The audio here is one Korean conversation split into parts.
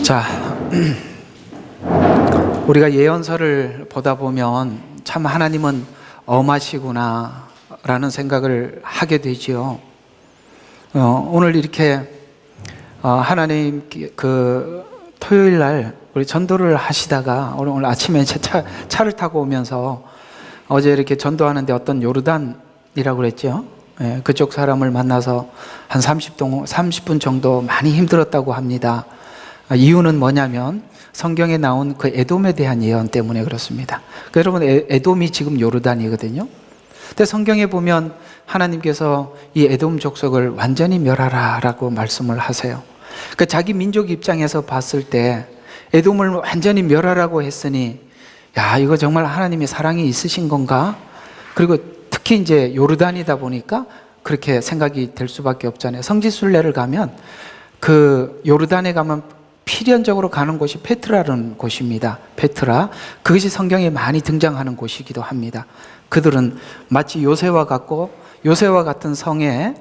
자, 우리가 예언서를 보다 보면 참 하나님은 엄하시구나 라는 생각을 하게 되지요. 오늘 이렇게 하나님 토요일 날 우리 전도를 하시다가 오늘 아침에 차를 타고 오면서 어제 이렇게 전도하는데 어떤 요르단이라고 그랬죠. 그쪽 사람을 만나서 한 30분 정도 많이 힘들었다고 합니다. 이유는 뭐냐면 성경에 나온 그 에돔에 대한 예언 때문에 그렇습니다. 여러분, 에돔이 지금 요르단이거든요. 근데 성경에 보면 하나님께서 이 에돔 족속을 완전히 멸하라 라고 말씀을 하세요. 그러니까 자기 민족 입장에서 봤을 때 에돔을 완전히 멸하라고 했으니, 야, 이거 정말 하나님의 사랑이 있으신 건가? 그리고 특히 이제 요르단이다 보니까 그렇게 생각이 될 수밖에 없잖아요. 성지순례를 가면 그 요르단에 가면 필연적으로 가는 곳이 페트라라는 곳입니다. 페트라. 그것이 성경에 많이 등장하는 곳이기도 합니다. 그들은 마치 요새와 같은 성에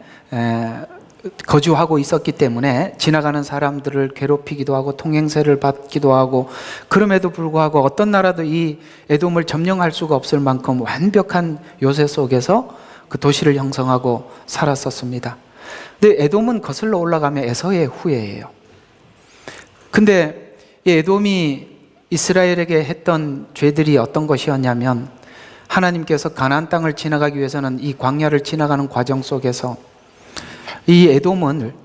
거주하고 있었기 때문에 지나가는 사람들을 괴롭히기도 하고 통행세를 받기도 하고, 그럼에도 불구하고 어떤 나라도 이 에돔을 점령할 수가 없을 만큼 완벽한 요새 속에서 그 도시를 형성하고 살았었습니다. 근데 에돔은 거슬러 올라가면 에서의 후예예요. 근데 이 에돔이 이스라엘에게 했던 죄들이 어떤 것이었냐면, 하나님께서 가나안 땅을 지나가기 위해서는 이 광야를 지나가는 과정 속에서 이 에돔은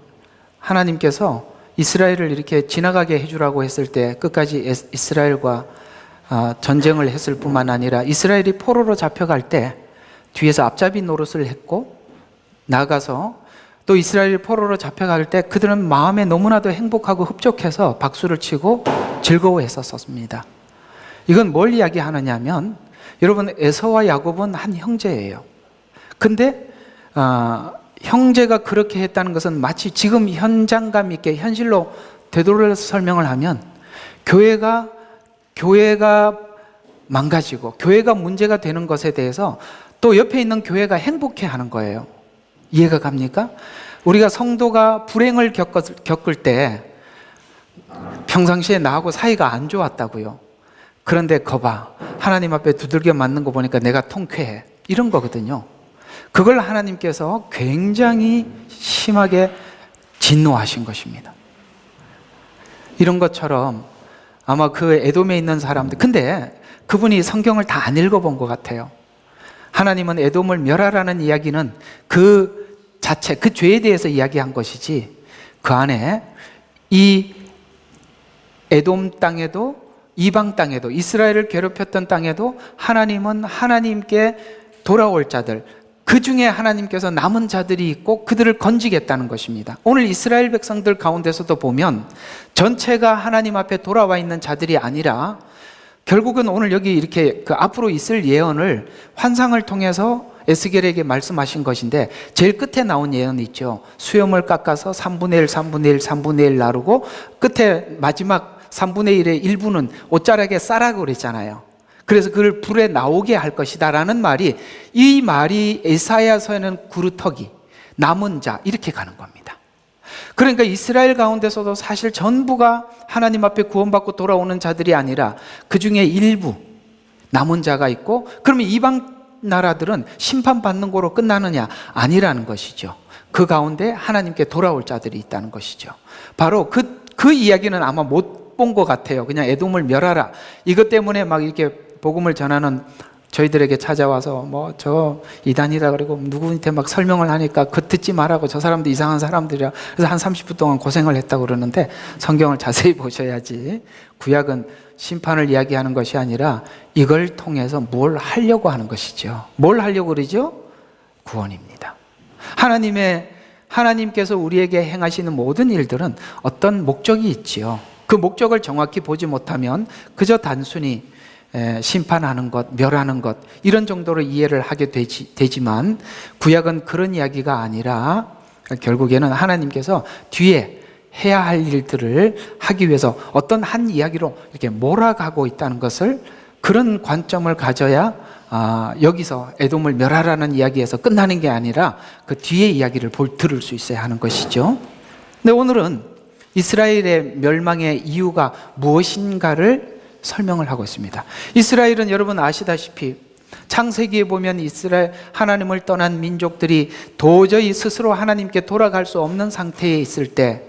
하나님께서 이스라엘을 이렇게 지나가게 해주라고 했을 때 끝까지 이스라엘과 전쟁을 했을 뿐만 아니라, 이스라엘이 포로로 잡혀갈 때 뒤에서 앞잡이 노릇을 했고, 나아가서 또 이스라엘이 포로로 잡혀갈 때 그들은 마음에 너무나도 행복하고 흡족해서 박수를 치고 즐거워했었습니다. 이건 뭘 이야기하느냐 하면, 여러분, 에서와 야곱은 한 형제예요. 근데 형제가 그렇게 했다는 것은 마치 지금 현장감 있게 현실로 되돌려서 설명을 하면, 교회가 망가지고 교회가 문제가 되는 것에 대해서 또 옆에 있는 교회가 행복해하는 거예요. 이해가 갑니까? 우리가 성도가 불행을 겪을 때 평상시에 나하고 사이가 안 좋았다고요. 그런데 거봐, 하나님 앞에 두들겨 맞는 거 보니까 내가 통쾌해, 이런 거거든요. 그걸 하나님께서 굉장히 심하게 진노하신 것입니다. 이런 것처럼 아마 그 에돔에 있는 사람들, 근데 그분이 성경을 다 안 읽어본 것 같아요. 하나님은 에돔을 멸하라는 이야기는 그 자체, 그 죄에 대해서 이야기한 것이지, 그 안에 이 에돔 땅에도, 이방 땅에도, 이스라엘을 괴롭혔던 땅에도 하나님은 하나님께 돌아올 자들, 그 중에 하나님께서 남은 자들이 있고 그들을 건지겠다는 것입니다. 오늘 이스라엘 백성들 가운데서도 보면 전체가 하나님 앞에 돌아와 있는 자들이 아니라, 결국은 오늘 여기 이렇게 그 앞으로 있을 예언을 환상을 통해서 에스겔에게 말씀하신 것인데, 제일 끝에 나온 예언이 있죠. 수염을 깎아서 3분의 1, 3분의 1, 3분의 1 나누고 끝에 마지막 3분의 1의 일부는 옷자락에 싸라고 그랬잖아요. 그래서 그걸 불에 나오게 할 것이다 라는 말이, 이 말이 에사야서에는 구루터기, 남은 자, 이렇게 가는 겁니다. 그러니까 이스라엘 가운데서도 사실 전부가 하나님 앞에 구원받고 돌아오는 자들이 아니라 그 중에 일부 남은 자가 있고, 그러면 이방 나라들은 심판받는 거로 끝나느냐? 아니라는 것이죠. 그 가운데 하나님께 돌아올 자들이 있다는 것이죠. 바로 그 이야기는 아마 못 본 것 같아요. 그냥 에돔을 멸하라, 이것 때문에 막 이렇게 복음을 전하는 저희들에게 찾아와서 저 이단이다 그리고 누구한테 막 설명을 하니까 그 듣지 말라고, 저 사람도 이상한 사람들이야. 그래서 한 30분 동안 고생을 했다고 그러는데, 성경을 자세히 보셔야지. 구약은 심판을 이야기하는 것이 아니라 이걸 통해서 뭘 하려고 하는 것이죠. 뭘 하려고 그러죠? 구원입니다. 하나님께서 우리에게 행하시는 모든 일들은 어떤 목적이 있지요. 그 목적을 정확히 보지 못하면 그저 단순히 심판하는 것, 멸하는 것, 이런 정도로 이해를 하게 되지만, 구약은 그런 이야기가 아니라 결국에는 하나님께서 뒤에 해야 할 일들을 하기 위해서 어떤 한 이야기로 이렇게 몰아가고 있다는 것을, 그런 관점을 가져야 여기서 에돔을 멸하라는 이야기에서 끝나는 게 아니라 그 뒤에 이야기를 들을 수 있어야 하는 것이죠. 근데 오늘은 이스라엘의 멸망의 이유가 무엇인가를 설명을 하고 있습니다. 이스라엘은 여러분 아시다시피 창세기에 보면 이스라엘 하나님을 떠난 민족들이 도저히 스스로 하나님께 돌아갈 수 없는 상태에 있을 때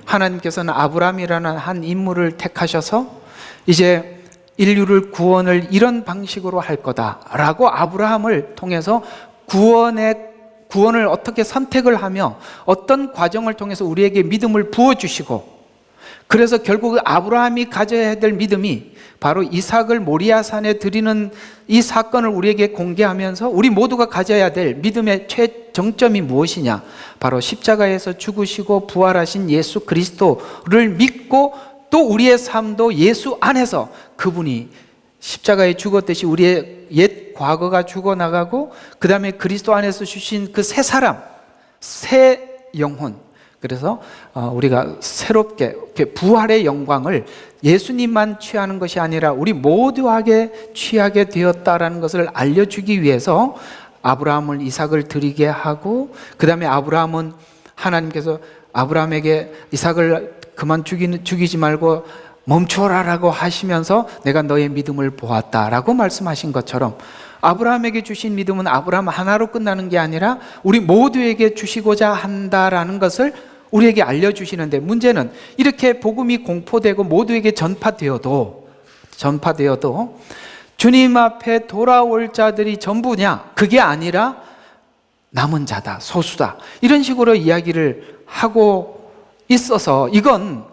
하나님께서는 아브라함이라는 한 인물을 택하셔서 이제 인류를 구원을 이런 방식으로 할 거다라고 아브라함을 통해서 구원을 어떻게 선택을 하며 어떤 과정을 통해서 우리에게 믿음을 부어주시고, 그래서 결국 아브라함이 가져야 될 믿음이 바로 이삭을 모리아산에 드리는 이 사건을 우리에게 공개하면서 우리 모두가 가져야 될 믿음의 최정점이 무엇이냐, 바로 십자가에서 죽으시고 부활하신 예수 그리스도를 믿고 또 우리의 삶도 예수 안에서 그분이 십자가에 죽었듯이 우리의 옛 과거가 죽어나가고 그 다음에 그리스도 안에서 주신 그 새 사람, 새 영혼, 그래서 우리가 새롭게 부활의 영광을 예수님만 취하는 것이 아니라 우리 모두에게 취하게 되었다라는 것을 알려주기 위해서 아브라함을 이삭을 드리게 하고, 그 다음에 아브라함은 하나님께서 아브라함에게 이삭을 그만 죽이지 말고 멈춰라라고 하시면서 내가 너의 믿음을 보았다라고 말씀하신 것처럼 아브라함에게 주신 믿음은 아브라함 하나로 끝나는 게 아니라 우리 모두에게 주시고자 한다라는 것을 우리에게 알려주시는데, 문제는 이렇게 복음이 공포되고 모두에게 전파되어도 주님 앞에 돌아올 자들이 전부냐? 그게 아니라 남은 자다, 소수다, 이런 식으로 이야기를 하고 있어서 이건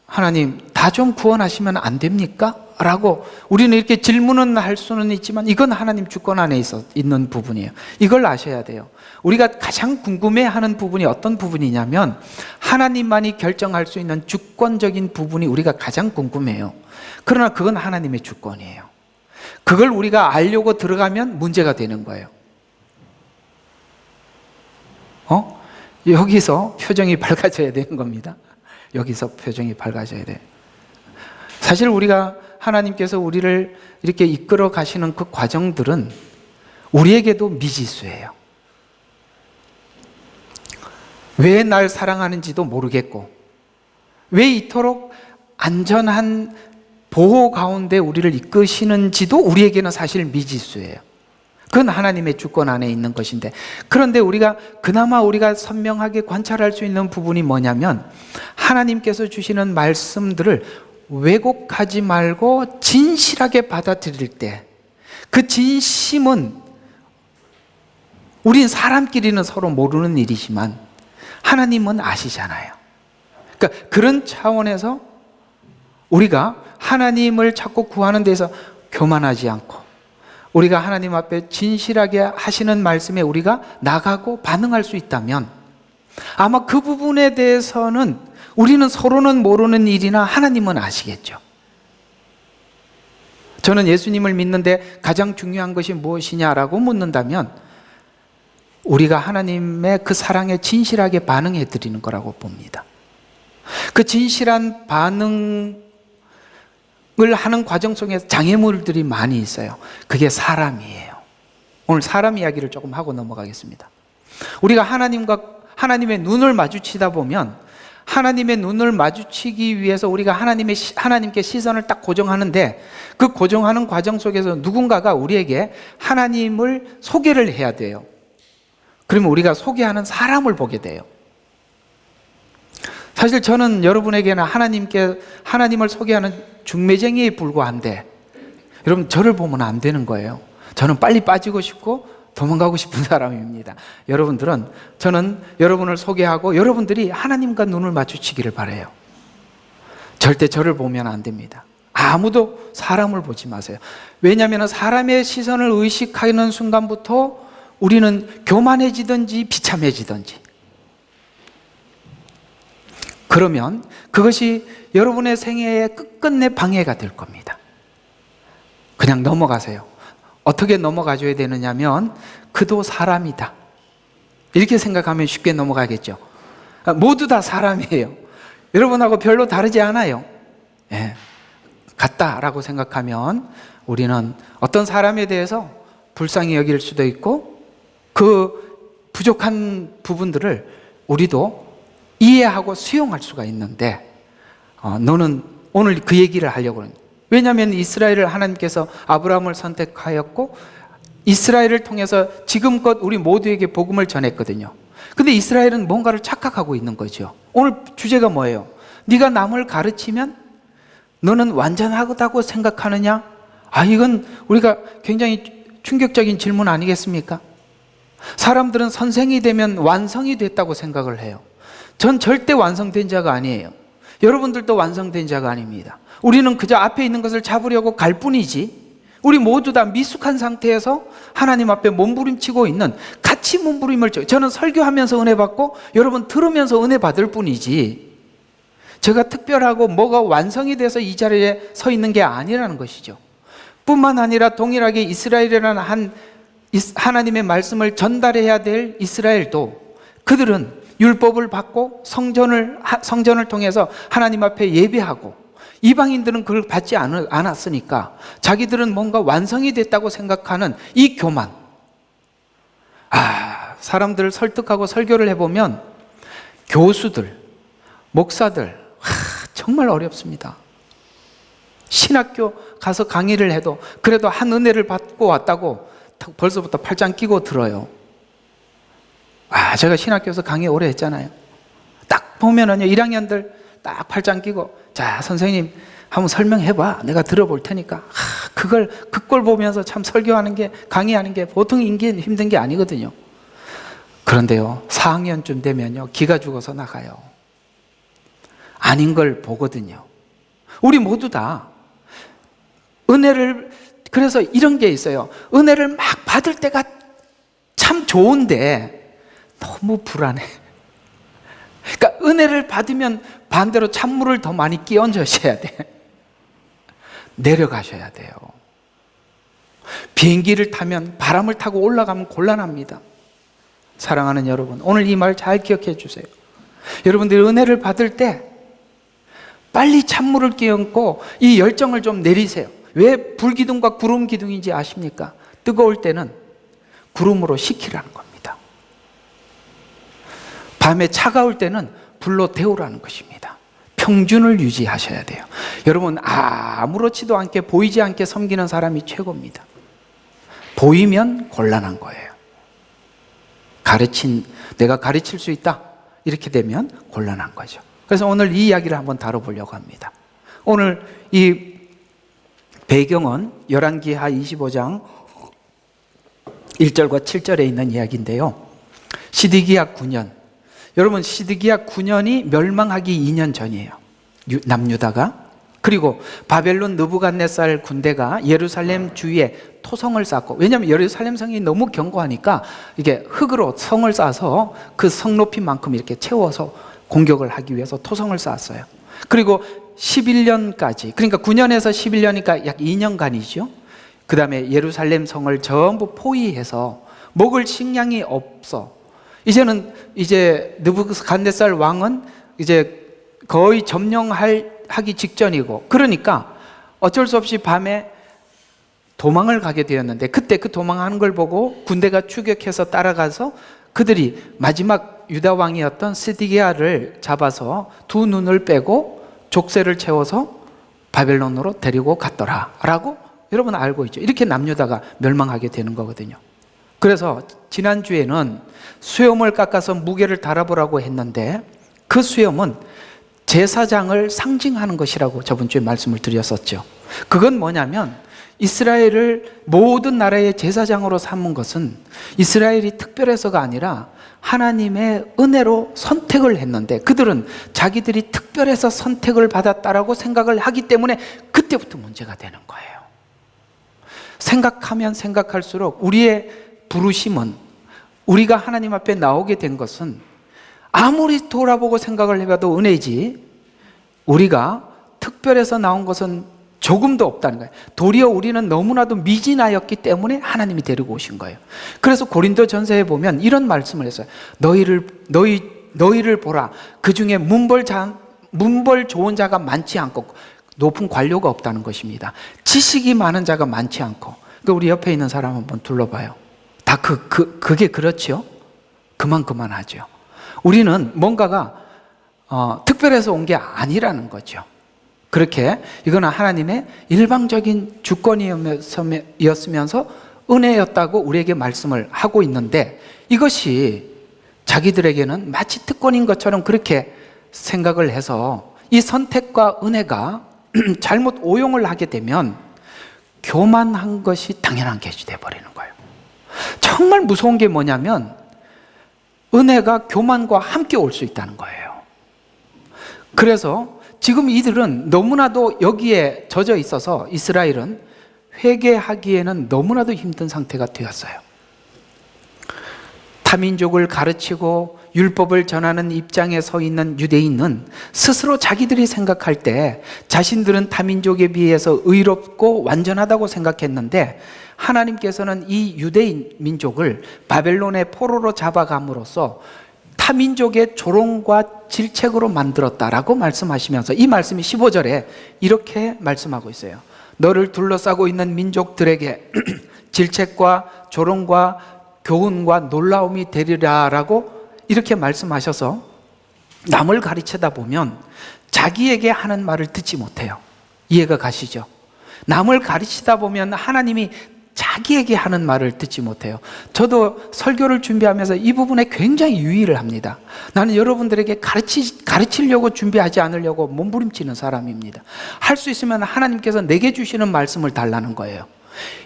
하나님 다 좀 구원하시면 안 됩니까? 라고 우리는 이렇게 질문은 할 수는 있지만 이건 하나님 주권 안에 있는 부분이에요. 이걸 아셔야 돼요. 우리가 가장 궁금해하는 부분이 어떤 부분이냐면 하나님만이 결정할 수 있는 주권적인 부분이 우리가 가장 궁금해요. 그러나 그건 하나님의 주권이에요. 그걸 우리가 알려고 들어가면 문제가 되는 거예요. 여기서 표정이 밝아져야 되는 겁니다. 여기서 표정이 밝아져야 돼요. 사실 우리가 하나님께서 우리를 이렇게 이끌어 가시는 그 과정들은 우리에게도 미지수예요. 왜 날 사랑하는지도 모르겠고, 왜 이토록 안전한 보호 가운데 우리를 이끄시는지도 우리에게는 사실 미지수예요. 그건 하나님의 주권 안에 있는 것인데, 그런데 그나마 우리가 선명하게 관찰할 수 있는 부분이 뭐냐면 하나님께서 주시는 말씀들을 왜곡하지 말고 진실하게 받아들일 때, 그 진심은 우린 사람끼리는 서로 모르는 일이지만 하나님은 아시잖아요. 그러니까 그런 차원에서 우리가 하나님을 찾고 구하는 데서 교만하지 않고 우리가 하나님 앞에 진실하게 하시는 말씀에 우리가 나가고 반응할 수 있다면 아마 그 부분에 대해서는 우리는 서로는 모르는 일이나 하나님은 아시겠죠. 저는 예수님을 믿는데 가장 중요한 것이 무엇이냐라고 묻는다면 우리가 하나님의 그 사랑에 진실하게 반응해 드리는 거라고 봅니다. 그 진실한 반응을 하는 과정 속에 장애물들이 많이 있어요. 그게 사람이에요. 오늘 사람 이야기를 조금 하고 넘어가겠습니다. 우리가 하나님의 눈을 마주치다 보면 하나님의 눈을 마주치기 위해서 우리가 하나님께 시선을 딱 고정하는데, 그 고정하는 과정 속에서 누군가가 우리에게 하나님을 소개를 해야 돼요. 그러면 우리가 소개하는 사람을 보게 돼요. 사실 저는 여러분에게는 하나님을 소개하는 중매쟁이에 불과한데, 여러분 저를 보면 안 되는 거예요. 저는 빨리 빠지고 싶고 도망가고 싶은 사람입니다. 저는 여러분을 소개하고 여러분들이 하나님과 눈을 마주치기를 바라요. 절대 저를 보면 안 됩니다. 아무도 사람을 보지 마세요. 왜냐하면 사람의 시선을 의식하는 순간부터 우리는 교만해지든지 비참해지든지, 그러면 그것이 여러분의 생애의 끝끝내 방해가 될 겁니다. 그냥 넘어가세요. 어떻게 넘어가줘야 되느냐면 그도 사람이다, 이렇게 생각하면 쉽게 넘어가겠죠. 모두 다 사람이에요. 여러분하고 별로 다르지 않아요. 같다라고 생각하면 우리는 어떤 사람에 대해서 불쌍히 여길 수도 있고 그 부족한 부분들을 우리도 이해하고 수용할 수가 있는데 너는 오늘 그 얘기를 하려고 그러는 거예요. 왜냐하면 이스라엘을 하나님께서 아브라함을 선택하였고 이스라엘을 통해서 지금껏 우리 모두에게 복음을 전했거든요. 근데 이스라엘은 뭔가를 착각하고 있는 거죠. 오늘 주제가 뭐예요? 네가 남을 가르치면 너는 완전하다고 생각하느냐? 이건 우리가 굉장히 충격적인 질문 아니겠습니까? 사람들은 선생이 되면 완성이 됐다고 생각을 해요. 전 절대 완성된 자가 아니에요. 여러분들도 완성된 자가 아닙니다. 우리는 그저 앞에 있는 것을 잡으려고 갈 뿐이지, 우리 모두 다 미숙한 상태에서 하나님 앞에 몸부림치고 있는, 같이 몸부림을 쳐. 저는 설교하면서 은혜 받고 여러분 들으면서 은혜 받을 뿐이지, 제가 특별하고 뭐가 완성이 돼서 이 자리에 서 있는 게 아니라는 것이죠. 뿐만 아니라 동일하게 이스라엘이라는 하나님의 말씀을 전달해야 될 이스라엘도, 그들은 율법을 받고 성전을 통해서 하나님 앞에 예배하고, 이방인들은 그걸 받지 않았으니까 자기들은 뭔가 완성이 됐다고 생각하는 이 교만. 사람들을 설득하고 설교를 해보면 교수들, 목사들 정말 어렵습니다. 신학교 가서 강의를 해도 그래도 한 은혜를 받고 왔다고 벌써부터 팔짱 끼고 들어요. 제가 신학교에서 강의 오래 했잖아요. 딱 보면은요, 1학년들 딱 팔짱 끼고, 자, 선생님 한번 설명해봐. 내가 들어볼 테니까. 그걸 보면서 참 설교하는 게, 강의하는 게 보통 힘든 게 아니거든요. 그런데요, 4학년쯤 되면요, 기가 죽어서 나가요. 아닌 걸 보거든요. 우리 모두 다 은혜를, 그래서 이런 게 있어요. 은혜를 막 받을 때가 참 좋은데 너무 불안해. 그러니까 은혜를 받으면 반대로 찬물을 더 많이 끼얹으셔야 돼. 내려가셔야 돼요. 비행기를 타면 바람을 타고 올라가면 곤란합니다. 사랑하는 여러분, 오늘 이 말 잘 기억해 주세요. 여러분들이 은혜를 받을 때 빨리 찬물을 끼얹고 이 열정을 좀 내리세요. 왜 불기둥과 구름 기둥인지 아십니까? 뜨거울 때는 구름으로 식히라는 겁니다. 밤에 차가울 때는 불로 데우라는 것입니다. 평균을 유지하셔야 돼요. 여러분, 아무렇지도 않게, 보이지 않게 섬기는 사람이 최고입니다. 보이면 곤란한 거예요. 내가 가르칠 수 있다, 이렇게 되면 곤란한 거죠. 그래서 오늘 이 이야기를 한번 다뤄보려고 합니다. 오늘 이 배경은 열왕기하 25장 1절과 7절에 있는 이야기인데요. 시드기야 9년, 여러분 시드기야 9년이 멸망하기 2년 전이에요. 남유다가. 그리고 바벨론 느부갓네살 군대가 예루살렘 주위에 토성을 쌓고, 왜냐하면 예루살렘 성이 너무 견고하니까 이게 흙으로 성을 쌓아서 그 성 높이만큼 이렇게 채워서 공격을 하기 위해서 토성을 쌓았어요. 그리고 11년까지, 그러니까 9년에서 11년이니까 약 2년간이죠. 그 다음에 예루살렘 성을 전부 포위해서 먹을 식량이 없어. 이제 느부갓네살 왕은 이제 거의 점령하기 직전이고, 그러니까 어쩔 수 없이 밤에 도망을 가게 되었는데, 그때 그 도망하는 걸 보고 군대가 추격해서 따라가서 그들이 마지막 유다 왕이었던 시드기야를 잡아서 두 눈을 빼고 족쇄를 채워서 바벨론으로 데리고 갔더라라고 여러분 알고 있죠. 이렇게 남유다가 멸망하게 되는 거거든요. 그래서 지난주에는 수염을 깎아서 무게를 달아보라고 했는데, 그 수염은 제사장을 상징하는 것이라고 저번 주에 말씀을 드렸었죠. 그건 뭐냐면, 이스라엘을 모든 나라의 제사장으로 삼은 것은 이스라엘이 특별해서가 아니라 하나님의 은혜로 선택을 했는데, 그들은 자기들이 특별해서 선택을 받았다라고 생각을 하기 때문에 그때부터 문제가 되는 거예요. 생각하면 생각할수록 우리의 부르심은, 우리가 하나님 앞에 나오게 된 것은 아무리 돌아보고 생각을 해봐도 은혜지, 우리가 특별해서 나온 것은 조금도 없다는 거예요. 도리어 우리는 너무나도 미진하였기 때문에 하나님이 데리고 오신 거예요. 그래서 고린도 전서에 보면 이런 말씀을 했어요. 너희를 보라. 그 중에 문벌 좋은 자가 많지 않고 높은 관료가 없다는 것입니다. 지식이 많은 자가 많지 않고. 그러니까 우리 옆에 있는 사람 한번 둘러봐요. 다 그게 그렇죠? 그만하죠. 우리는 뭔가가 특별해서 온 게 아니라는 거죠. 그렇게 이거는 하나님의 일방적인 주권이었으면서 은혜였다고 우리에게 말씀을 하고 있는데, 이것이 자기들에게는 마치 특권인 것처럼 그렇게 생각을 해서 이 선택과 은혜가 잘못 오용을 하게 되면 교만한 것이 당연한 것이 되어버리는 거예요. 정말 무서운 게 뭐냐면 은혜가 교만과 함께 올 수 있다는 거예요. 그래서 지금 이들은 너무나도 여기에 젖어 있어서 이스라엘은 회개하기에는 너무나도 힘든 상태가 되었어요. 타민족을 가르치고 율법을 전하는 입장에 서 있는 유대인은 스스로 자기들이 생각할 때 자신들은 타민족에 비해서 의롭고 완전하다고 생각했는데, 하나님께서는 이 유대인 민족을 바벨론의 포로로 잡아감으로써 타민족의 조롱과 질책으로 만들었다라고 말씀하시면서 이 말씀이 15절에 이렇게 말씀하고 있어요. 너를 둘러싸고 있는 민족들에게 질책과 조롱과 교훈과 놀라움이 되리라라고 이렇게 말씀하셔서, 남을 가르치다 보면 자기에게 하는 말을 듣지 못해요. 이해가 가시죠? 남을 가르치다 보면 하나님이 자기에게 하는 말을 듣지 못해요. 저도 설교를 준비하면서 이 부분에 굉장히 유의를 합니다. 나는 여러분들에게 가르치려고 준비하지 않으려고 몸부림치는 사람입니다. 할 수 있으면 하나님께서 내게 주시는 말씀을 달라는 거예요.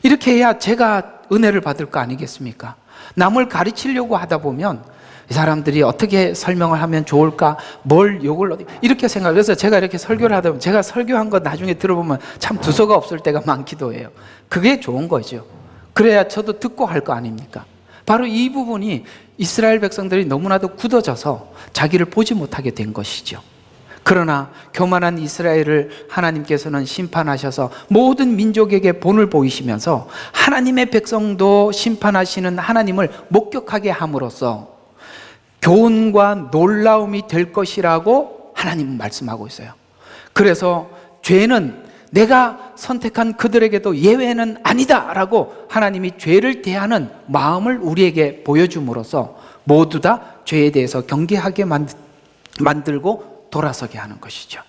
이렇게 해야 제가 은혜를 받을 거 아니겠습니까? 남을 가르치려고 하다 보면 이 사람들이 어떻게 설명을 하면 좋을까, 뭘 욕을 이렇게 생각해서 제가 이렇게 설교를 하다 보면 제가 설교한 거 나중에 들어보면 참 두서가 없을 때가 많기도 해요. 그게 좋은 거죠. 그래야 저도 듣고 할 거 아닙니까? 바로 이 부분이 이스라엘 백성들이 너무나도 굳어져서 자기를 보지 못하게 된 것이죠. 그러나 교만한 이스라엘을 하나님께서는 심판하셔서 모든 민족에게 본을 보이시면서 하나님의 백성도 심판하시는 하나님을 목격하게 함으로써 교훈과 놀라움이 될 것이라고 하나님은 말씀하고 있어요. 그래서 죄는 내가 선택한 그들에게도 예외는 아니다라고 하나님이 죄를 대하는 마음을 우리에게 보여줌으로써 모두 다 죄에 대해서 경계하게 만들고 돌아서게 하는 것이죠.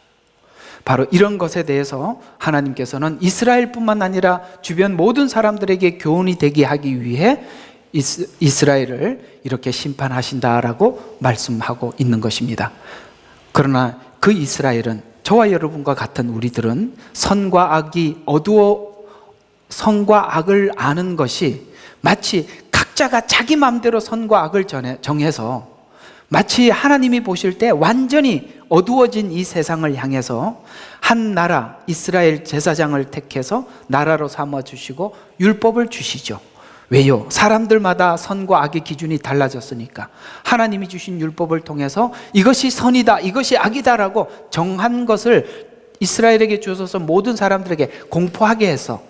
바로 이런 것에 대해서 하나님께서는 이스라엘뿐만 아니라 주변 모든 사람들에게 교훈이 되게 하기 위해 이스라엘을 이렇게 심판하신다라고 말씀하고 있는 것입니다. 그러나 그 이스라엘은 저와 여러분과 같은 우리들은 선과 악을 아는 것이 마치 각자가 자기 마음대로 선과 악을 정해서 마치 하나님이 보실 때 완전히 어두워진 이 세상을 향해서 한 나라 이스라엘 제사장을 택해서 나라로 삼아주시고 율법을 주시죠. 왜요? 사람들마다 선과 악의 기준이 달라졌으니까 하나님이 주신 율법을 통해서 이것이 선이다, 이것이 악이다라고 정한 것을 이스라엘에게 주셔서 모든 사람들에게 공포하게 해서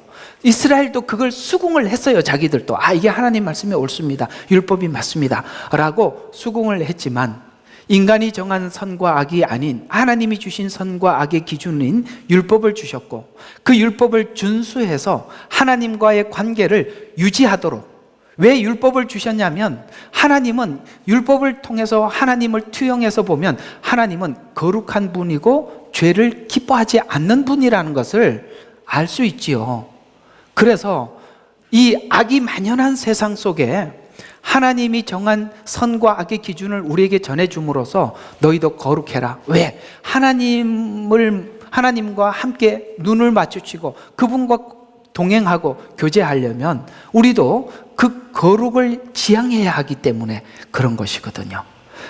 이스라엘도 그걸 수긍을 했어요. 자기들도 이게 하나님 말씀이 옳습니다, 율법이 맞습니다 라고 수긍을 했지만, 인간이 정한 선과 악이 아닌 하나님이 주신 선과 악의 기준인 율법을 주셨고, 그 율법을 준수해서 하나님과의 관계를 유지하도록. 왜 율법을 주셨냐면 하나님은 율법을 통해서 하나님을 투영해서 보면 하나님은 거룩한 분이고 죄를 기뻐하지 않는 분이라는 것을 알 수 있지요. 그래서 이 악이 만연한 세상 속에 하나님이 정한 선과 악의 기준을 우리에게 전해줌으로써 너희도 거룩해라. 왜? 하나님과 함께 눈을 마주치고 그분과 동행하고 교제하려면 우리도 그 거룩을 지향해야 하기 때문에 그런 것이거든요.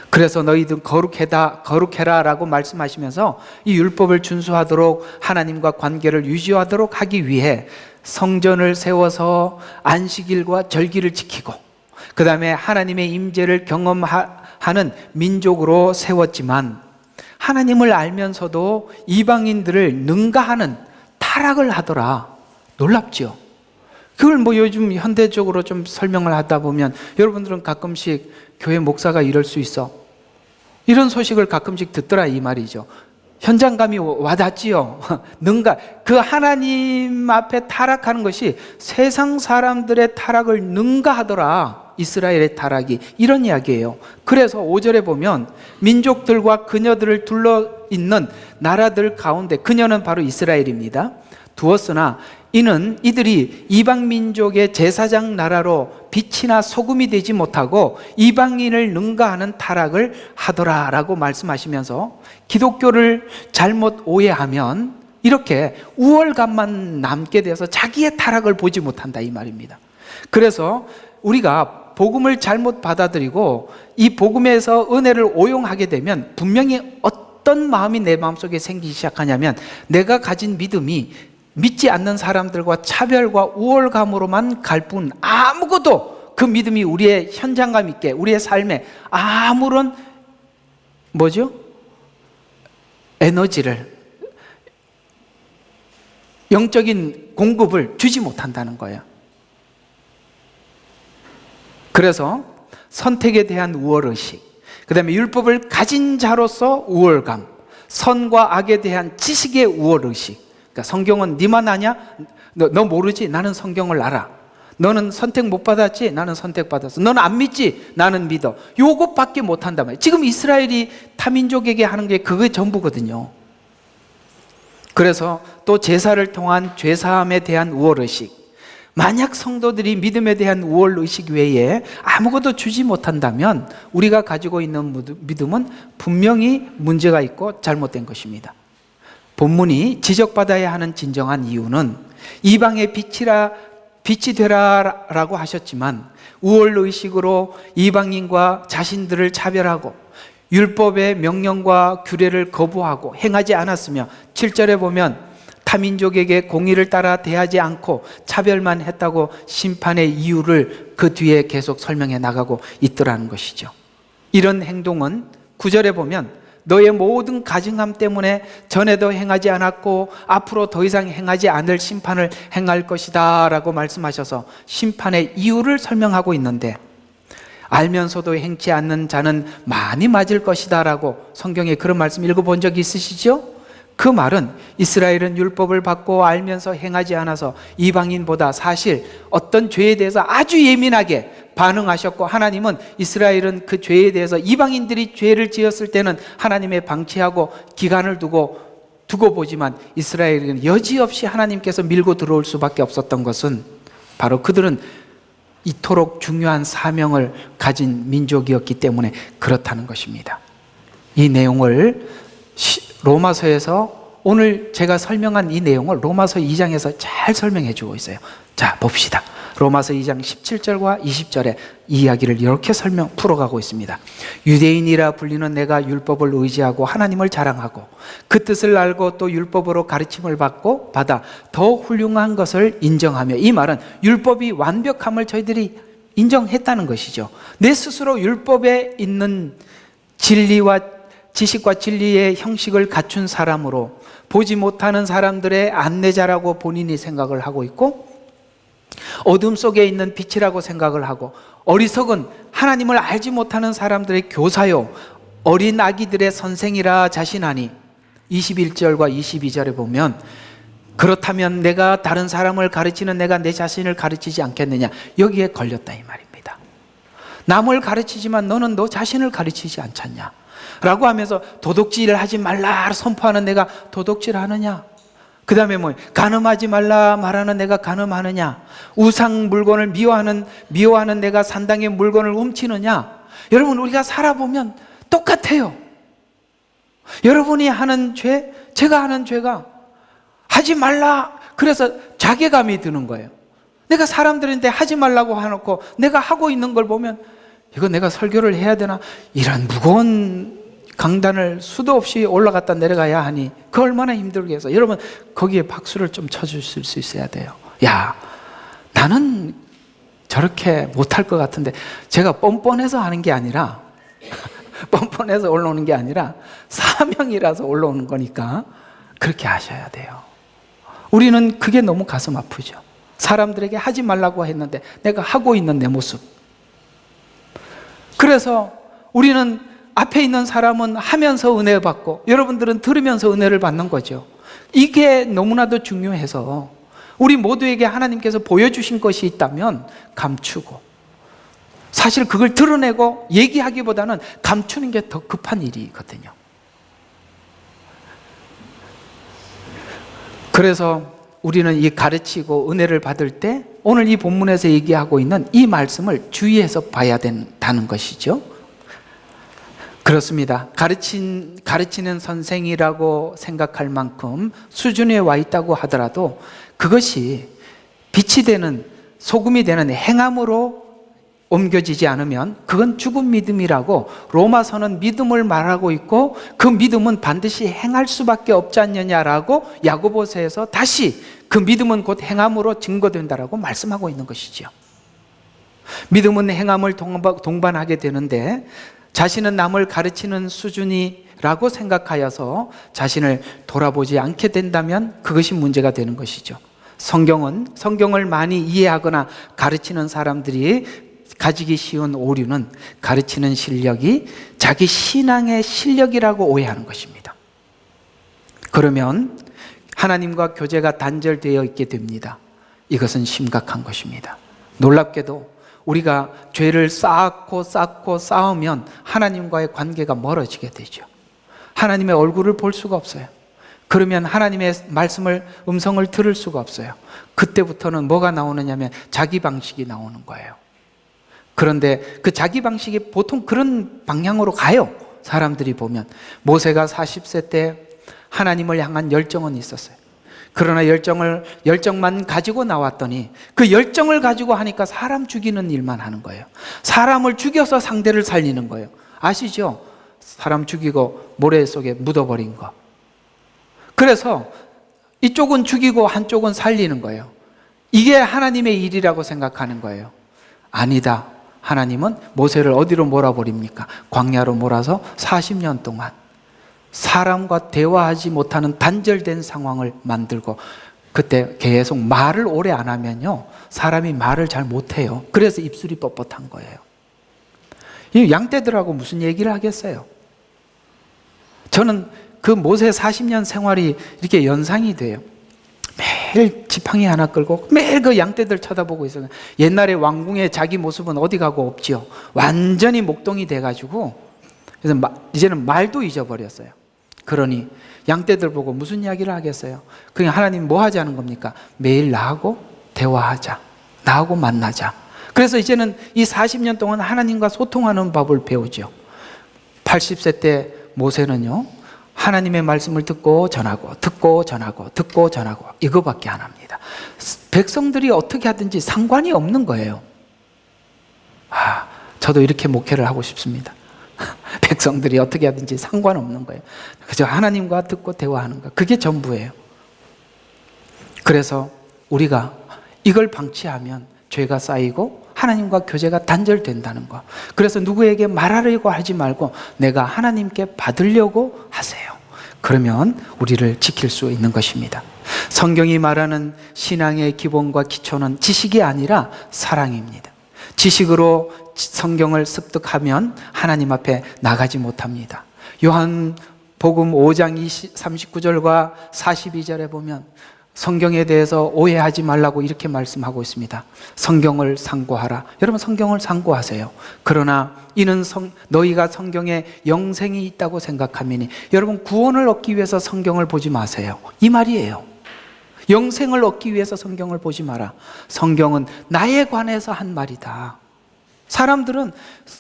그래서 너희들 거룩해라 라고 말씀하시면서 이 율법을 준수하도록 하나님과 관계를 유지하도록 하기 위해 성전을 세워서 안식일과 절기를 지키고 그 다음에 하나님의 임재를 경험하는 민족으로 세웠지만, 하나님을 알면서도 이방인들을 능가하는 타락을 하더라. 놀랍죠? 그걸 요즘 현대적으로 좀 설명을 하다 보면 여러분들은 가끔씩 교회 목사가 이럴 수 있어, 이런 소식을 가끔씩 듣더라 이 말이죠. 현장감이 와닿지요. 그 하나님 앞에 타락하는 것이 세상 사람들의 타락을 능가하더라, 이스라엘의 타락이, 이런 이야기예요. 그래서 5절에 보면 민족들과 그녀들을 둘러 있는 나라들 가운데, 그녀는 바로 이스라엘입니다, 두었으나 이는 이들이 이방 민족의 제사장 나라로 빛이나 소금이 되지 못하고 이방인을 능가하는 타락을 하더라라고 말씀하시면서, 기독교를 잘못 오해하면 이렇게 우월감만 남게 돼서 자기의 타락을 보지 못한다, 이 말입니다. 그래서 우리가 복음을 잘못 받아들이고 이 복음에서 은혜를 오용하게 되면 분명히 어떤 마음이 내 마음속에 생기기 시작하냐면, 내가 가진 믿음이 믿지 않는 사람들과 차별과 우월감으로만 갈 뿐, 아무것도 그 믿음이 우리의 현장감 있게 우리의 삶에 아무런 에너지를, 영적인 공급을 주지 못한다는 거예요. 그래서 선택에 대한 우월의식, 그 다음에 율법을 가진 자로서 우월감, 선과 악에 대한 지식의 우월의식. 그러니까 성경은 네만 아냐? 너 모르지? 나는 성경을 알아. 너는 선택 못 받았지? 나는 선택 받았어. 너는 안 믿지? 나는 믿어. 요것밖에 못한단 말이에요. 지금 이스라엘이 타민족에게 하는 게 그게 전부거든요. 그래서 또 제사를 통한 죄사함에 대한 우월의식, 만약 성도들이 믿음에 대한 우월의식 외에 아무것도 주지 못한다면 우리가 가지고 있는 믿음은 분명히 문제가 있고 잘못된 것입니다. 본문이 지적받아야 하는 진정한 이유는 이방의 빛이 되라라고 하셨지만 우월의식으로 이방인과 자신들을 차별하고 율법의 명령과 규례를 거부하고 행하지 않았으며, 7절에 보면 타민족에게 공의를 따라 대하지 않고 차별만 했다고 심판의 이유를 그 뒤에 계속 설명해 나가고 있더라는 것이죠. 이런 행동은 9절에 보면 너의 모든 가증함 때문에 전에도 행하지 않았고 앞으로 더 이상 행하지 않을 심판을 행할 것이다 라고 말씀하셔서 심판의 이유를 설명하고 있는데, 알면서도 행치 않는 자는 많이 맞을 것이다 라고 성경에 그런 말씀 읽어본 적 있으시죠? 그 말은 이스라엘은 율법을 받고 알면서 행하지 않아서 이방인보다 사실 어떤 죄에 대해서 아주 예민하게 반응하셨고, 하나님은 이스라엘은 그 죄에 대해서 이방인들이 죄를 지었을 때는 하나님의 방치하고 기간을 두고 보지만 이스라엘은 여지없이 하나님께서 밀고 들어올 수밖에 없었던 것은 바로 그들은 이토록 중요한 사명을 가진 민족이었기 때문에 그렇다는 것입니다. 이 내용을 로마서에서, 오늘 제가 설명한 이 내용을 로마서 2장에서 잘 설명해 주고 있어요. 자, 봅시다. 로마서 2장 17절과 20절에 이 이야기를 이렇게 풀어가고 있습니다. 유대인이라 불리는 내가 율법을 의지하고 하나님을 자랑하고 그 뜻을 알고 또 율법으로 가르침을 받아 더 훌륭한 것을 인정하며, 이 말은 율법이 완벽함을 저희들이 인정했다는 것이죠. 내 스스로 율법에 있는 진리와 지식과 진리의 형식을 갖춘 사람으로 보지 못하는 사람들의 안내자라고 본인이 생각을 하고 있고, 어둠 속에 있는 빛이라고 생각을 하고, 어리석은 하나님을 알지 못하는 사람들의 교사요 어린 아기들의 선생이라 자신하니, 21절과 22절에 보면 그렇다면 내가 다른 사람을 가르치는 내가 내 자신을 가르치지 않겠느냐, 여기에 걸렸다 이 말입니다. 남을 가르치지만 너는 너 자신을 가르치지 않잖냐 라고 하면서, 도둑질을 하지 말라 선포하는 내가 도둑질하느냐, 그 다음에 간음하지 말라 말하는 내가 간음하느냐, 우상 물건을 미워하는 내가 산당의 물건을 훔치느냐. 여러분, 우리가 살아보면 똑같아요. 여러분이 하는 죄, 제가 하는 죄가 하지 말라, 그래서 자괴감이 드는 거예요. 내가 사람들한테 하지 말라고 해놓고 내가 하고 있는 걸 보면, 이거 내가 설교를 해야 되나, 이런 무거운 강단을 수도 없이 올라갔다 내려가야 하니 그 얼마나 힘들겠어. 여러분, 거기에 박수를 좀 쳐주실 수 있어야 돼요. 야, 나는 저렇게 못할 것 같은데, 제가 뻔뻔해서 하는 게 아니라 뻔뻔해서 올라오는 게 아니라 사명이라서 올라오는 거니까 그렇게 하셔야 돼요. 우리는 그게 너무 가슴 아프죠. 사람들에게 하지 말라고 했는데 내가 하고 있는 내 모습. 그래서 우리는 앞에 있는 사람은 하면서 은혜 받고 여러분들은 들으면서 은혜를 받는 거죠. 이게 너무나도 중요해서 우리 모두에게 하나님께서 보여주신 것이 있다면 감추고, 사실 그걸 드러내고 얘기하기보다는 감추는 게 더 급한 일이거든요. 그래서 우리는 이 가르치고 은혜를 받을 때 오늘 이 본문에서 얘기하고 있는 이 말씀을 주의해서 봐야 된다는 것이죠. 그렇습니다. 가르치는 선생이라고 생각할 만큼 수준에 와 있다고 하더라도 그것이 빛이 되는, 소금이 되는 행함으로 옮겨지지 않으면 그건 죽은 믿음이라고 로마서는 믿음을 말하고 있고, 그 믿음은 반드시 행할 수밖에 없지 않느냐라고 야고보서에서 다시 그 믿음은 곧 행함으로 증거된다라고 말씀하고 있는 것이죠. 믿음은 행함을 동반하게 되는데, 자신은 남을 가르치는 수준이라고 생각하여서 자신을 돌아보지 않게 된다면 그것이 문제가 되는 것이죠. 성경을 많이 이해하거나 가르치는 사람들이 가지기 쉬운 오류는 가르치는 실력이 자기 신앙의 실력이라고 오해하는 것입니다. 그러면 하나님과 교제가 단절되어 있게 됩니다. 이것은 심각한 것입니다. 놀랍게도 우리가 죄를 쌓고 쌓으면 하나님과의 관계가 멀어지게 되죠. 하나님의 얼굴을 볼 수가 없어요. 그러면 하나님의 음성을 들을 수가 없어요. 그때부터는 뭐가 나오느냐면 자기 방식이 나오는 거예요. 그런데 그 자기 방식이 보통 그런 방향으로 가요. 사람들이 보면 모세가 40세 때 하나님을 향한 열정은 있었어요. 그러나 열정만 가지고 나왔더니 그 열정을 가지고 하니까 사람 죽이는 일만 하는 거예요. 사람을 죽여서 상대를 살리는 거예요. 아시죠? 사람 죽이고 모래 속에 묻어버린 거. 그래서 이쪽은 죽이고 한쪽은 살리는 거예요. 이게 하나님의 일이라고 생각하는 거예요. 아니다. 하나님은 모세를 어디로 몰아버립니까? 광야로 몰아서 40년 동안 사람과 대화하지 못하는 단절된 상황을 만들고, 그때 계속 말을 오래 안 하면요, 사람이 말을 잘 못해요. 그래서 입술이 뻣뻣한 거예요. 이 양떼들하고 무슨 얘기를 하겠어요? 저는 그 모세 40년 생활이 이렇게 연상이 돼요. 매일 지팡이 하나 끌고 매일 그 양떼들 쳐다보고 있어요. 옛날에 왕궁의 자기 모습은 어디 가고 없지요. 완전히 목동이 돼가지고, 그래서 이제는 말도 잊어버렸어요. 그러니 양떼들 보고 무슨 이야기를 하겠어요? 그냥 하나님 뭐 하자는 겁니까? 매일 나하고 대화하자, 나하고 만나자. 그래서 이제는 이 40년 동안 하나님과 소통하는 법을 배우죠. 80세 때 모세는요, 하나님의 말씀을 듣고 전하고 듣고 전하고 듣고 전하고 이거밖에 안 합니다. 백성들이 어떻게 하든지 상관이 없는 거예요. 저도 이렇게 목회를 하고 싶습니다. 백성들이 어떻게 하든지 상관없는 거예요. 그저 하나님과 듣고 대화하는 거, 그게 전부예요. 그래서 우리가 이걸 방치하면 죄가 쌓이고 하나님과 교제가 단절된다는 거. 그래서 누구에게 말하려고 하지 말고 내가 하나님께 받으려고 하세요. 그러면 우리를 지킬 수 있는 것입니다. 성경이 말하는 신앙의 기본과 기초는 지식이 아니라 사랑입니다. 지식으로 성경을 습득하면 하나님 앞에 나가지 못합니다. 요한복음 5장 39절과 42절에 보면 성경에 대해서 오해하지 말라고 이렇게 말씀하고 있습니다. 성경을 상고하라. 여러분, 성경을 상고하세요. 그러나 이는 너희가 성경에 영생이 있다고 생각하미니. 여러분, 구원을 얻기 위해서 성경을 보지 마세요. 이 말이에요. 영생을 얻기 위해서 성경을 보지 마라. 성경은 나에 관해서 한 말이다. 사람들은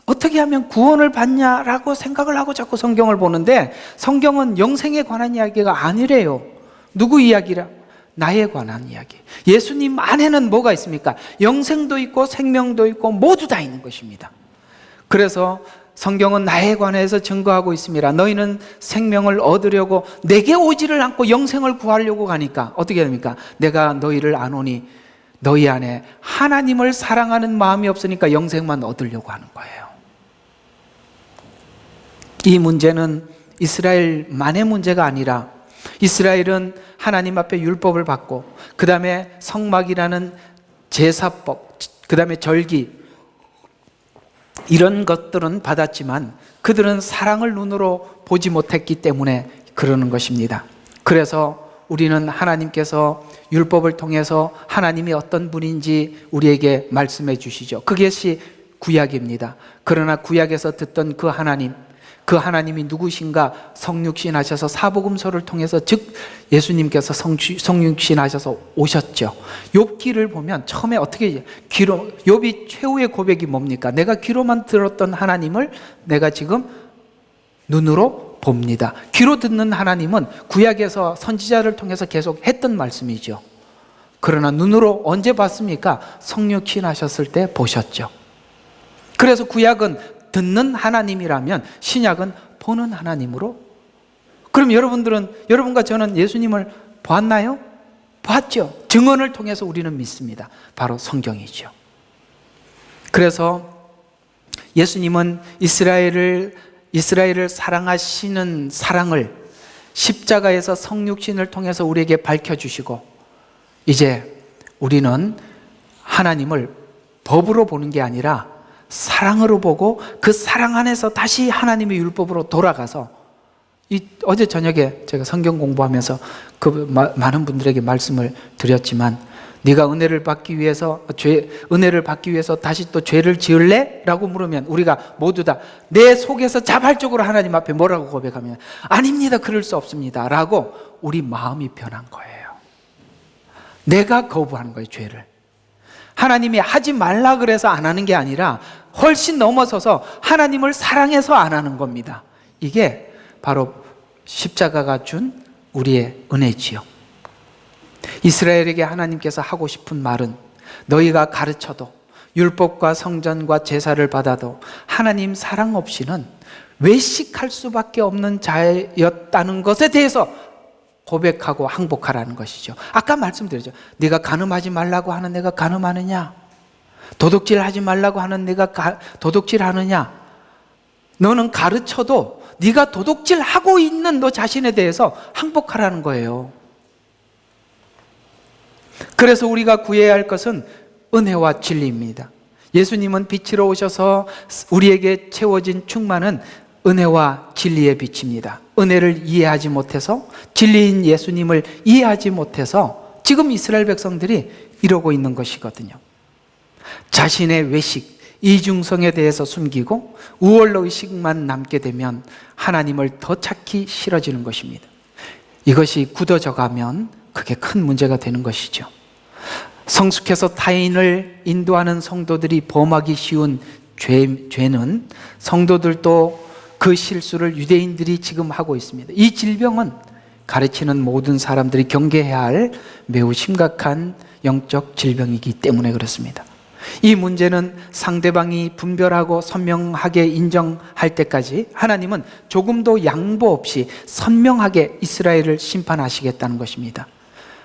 어떻게 하면 구원을 받냐라고 생각을 하고 자꾸 성경을 보는데, 성경은 영생에 관한 이야기가 아니래요. 누구 이야기라? 나에 관한 이야기. 예수님 안에는 뭐가 있습니까? 영생도 있고 생명도 있고 모두 다 있는 것입니다. 그래서 성경은 나에 관해서 증거하고 있습니다. 너희는 생명을 얻으려고 내게 오지를 않고 영생을 구하려고 가니까 어떻게 됩니까? 내가 너희를 아노니 너희 안에 하나님을 사랑하는 마음이 없으니까 영생만 얻으려고 하는 거예요. 이 문제는 이스라엘만의 문제가 아니라, 이스라엘은 하나님 앞에 율법을 받고 그 다음에 성막이라는 제사법, 그 다음에 절기, 이런 것들은 받았지만 그들은 사랑을 눈으로 보지 못했기 때문에 그러는 것입니다. 그래서 우리는 하나님께서 율법을 통해서 하나님이 어떤 분인지 우리에게 말씀해 주시죠. 그것이 구약입니다. 그러나 구약에서 듣던 그 하나님이 누구신가 성육신 하셔서 사복음서를 통해서, 즉 예수님께서 성육신 하셔서 오셨죠. 욥기를 보면 처음에 어떻게 욥이 최후의 고백이 뭡니까? 내가 귀로만 들었던 하나님을 내가 지금 눈으로 봅니다. 귀로 듣는 하나님은 구약에서 선지자를 통해서 계속 했던 말씀이죠. 그러나 눈으로 언제 봤습니까? 성육신 하셨을 때 보셨죠. 그래서 구약은 듣는 하나님이라면 신약은 보는 하나님으로. 그럼 여러분과 저는 예수님을 보았나요? 봤죠. 증언을 통해서 우리는 믿습니다. 바로 성경이죠. 그래서 예수님은 이스라엘을 사랑하시는 사랑을 십자가에서 성육신을 통해서 우리에게 밝혀주시고, 이제 우리는 하나님을 법으로 보는 게 아니라 사랑으로 보고 그 사랑 안에서 다시 하나님의 율법으로 돌아가서, 어제 저녁에 제가 성경 공부하면서 많은 분들에게 말씀을 드렸지만, 네가 은혜를 받기 위해서 다시 또 죄를 지을래? 라고 물으면 우리가 모두 다 내 속에서 자발적으로 하나님 앞에 뭐라고 고백하면, 아닙니다, 그럴 수 없습니다 라고 우리 마음이 변한 거예요. 내가 거부하는 거예요, 죄를. 하나님이 하지 말라 그래서 안 하는 게 아니라 훨씬 넘어서서 하나님을 사랑해서 안 하는 겁니다. 이게 바로 십자가가 준 우리의 은혜지요. 이스라엘에게 하나님께서 하고 싶은 말은, 너희가 가르쳐도 율법과 성전과 제사를 받아도 하나님 사랑 없이는 외식할 수밖에 없는 자였다는 것에 대해서 고백하고 항복하라는 것이죠. 아까 말씀드렸죠. 네가 간음하지 말라고 하는 내가 간음하느냐? 도둑질하지 말라고 하는 내가 도둑질하느냐? 너는 가르쳐도 네가 도둑질하고 있는 너 자신에 대해서 항복하라는 거예요. 그래서 우리가 구해야 할 것은 은혜와 진리입니다. 예수님은 빛으로 오셔서 우리에게 채워진 충만은 은혜와 진리의 빛입니다. 은혜를 이해하지 못해서, 진리인 예수님을 이해하지 못해서 지금 이스라엘 백성들이 이러고 있는 것이거든요. 자신의 외식, 이중성에 대해서 숨기고 우월의식만 남게 되면 하나님을 더 찾기 싫어지는 것입니다. 이것이 굳어져 가면 그게 큰 문제가 되는 것이죠. 성숙해서 타인을 인도하는 성도들이 범하기 쉬운 죄는 성도들도 그 실수를 유대인들이 지금 하고 있습니다. 이 질병은 가르치는 모든 사람들이 경계해야 할 매우 심각한 영적 질병이기 때문에 그렇습니다. 이 문제는 상대방이 분별하고 선명하게 인정할 때까지 하나님은 조금도 양보 없이 선명하게 이스라엘을 심판하시겠다는 것입니다.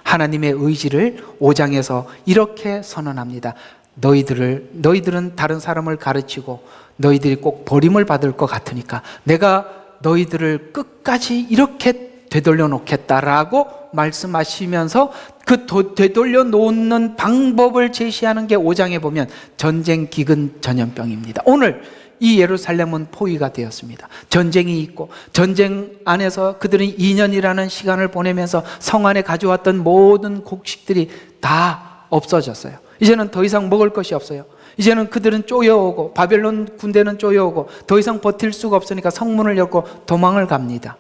하나님의 의지를 5장에서 이렇게 선언합니다. 너희들은 다른 사람을 가르치고 너희들이 꼭 버림을 받을 것 같으니까 내가 너희들을 끝까지 이렇게 되돌려 놓겠다라고 말씀하시면서 그 되돌려 놓는 방법을 제시하는 게 5장에 보면 전쟁 기근 전염병입니다. 오늘 이 예루살렘은 포위가 되었습니다. 전쟁이 있고 전쟁 안에서 그들은 2년이라는 시간을 보내면서 성 안에 가져왔던 모든 곡식들이 다 없어졌어요. 이제는 더 이상 먹을 것이 없어요. 이제는 그들은 쪼여오고 바벨론 군대는 쪼여오고 더 이상 버틸 수가 없으니까 성문을 열고 도망을 갑니다.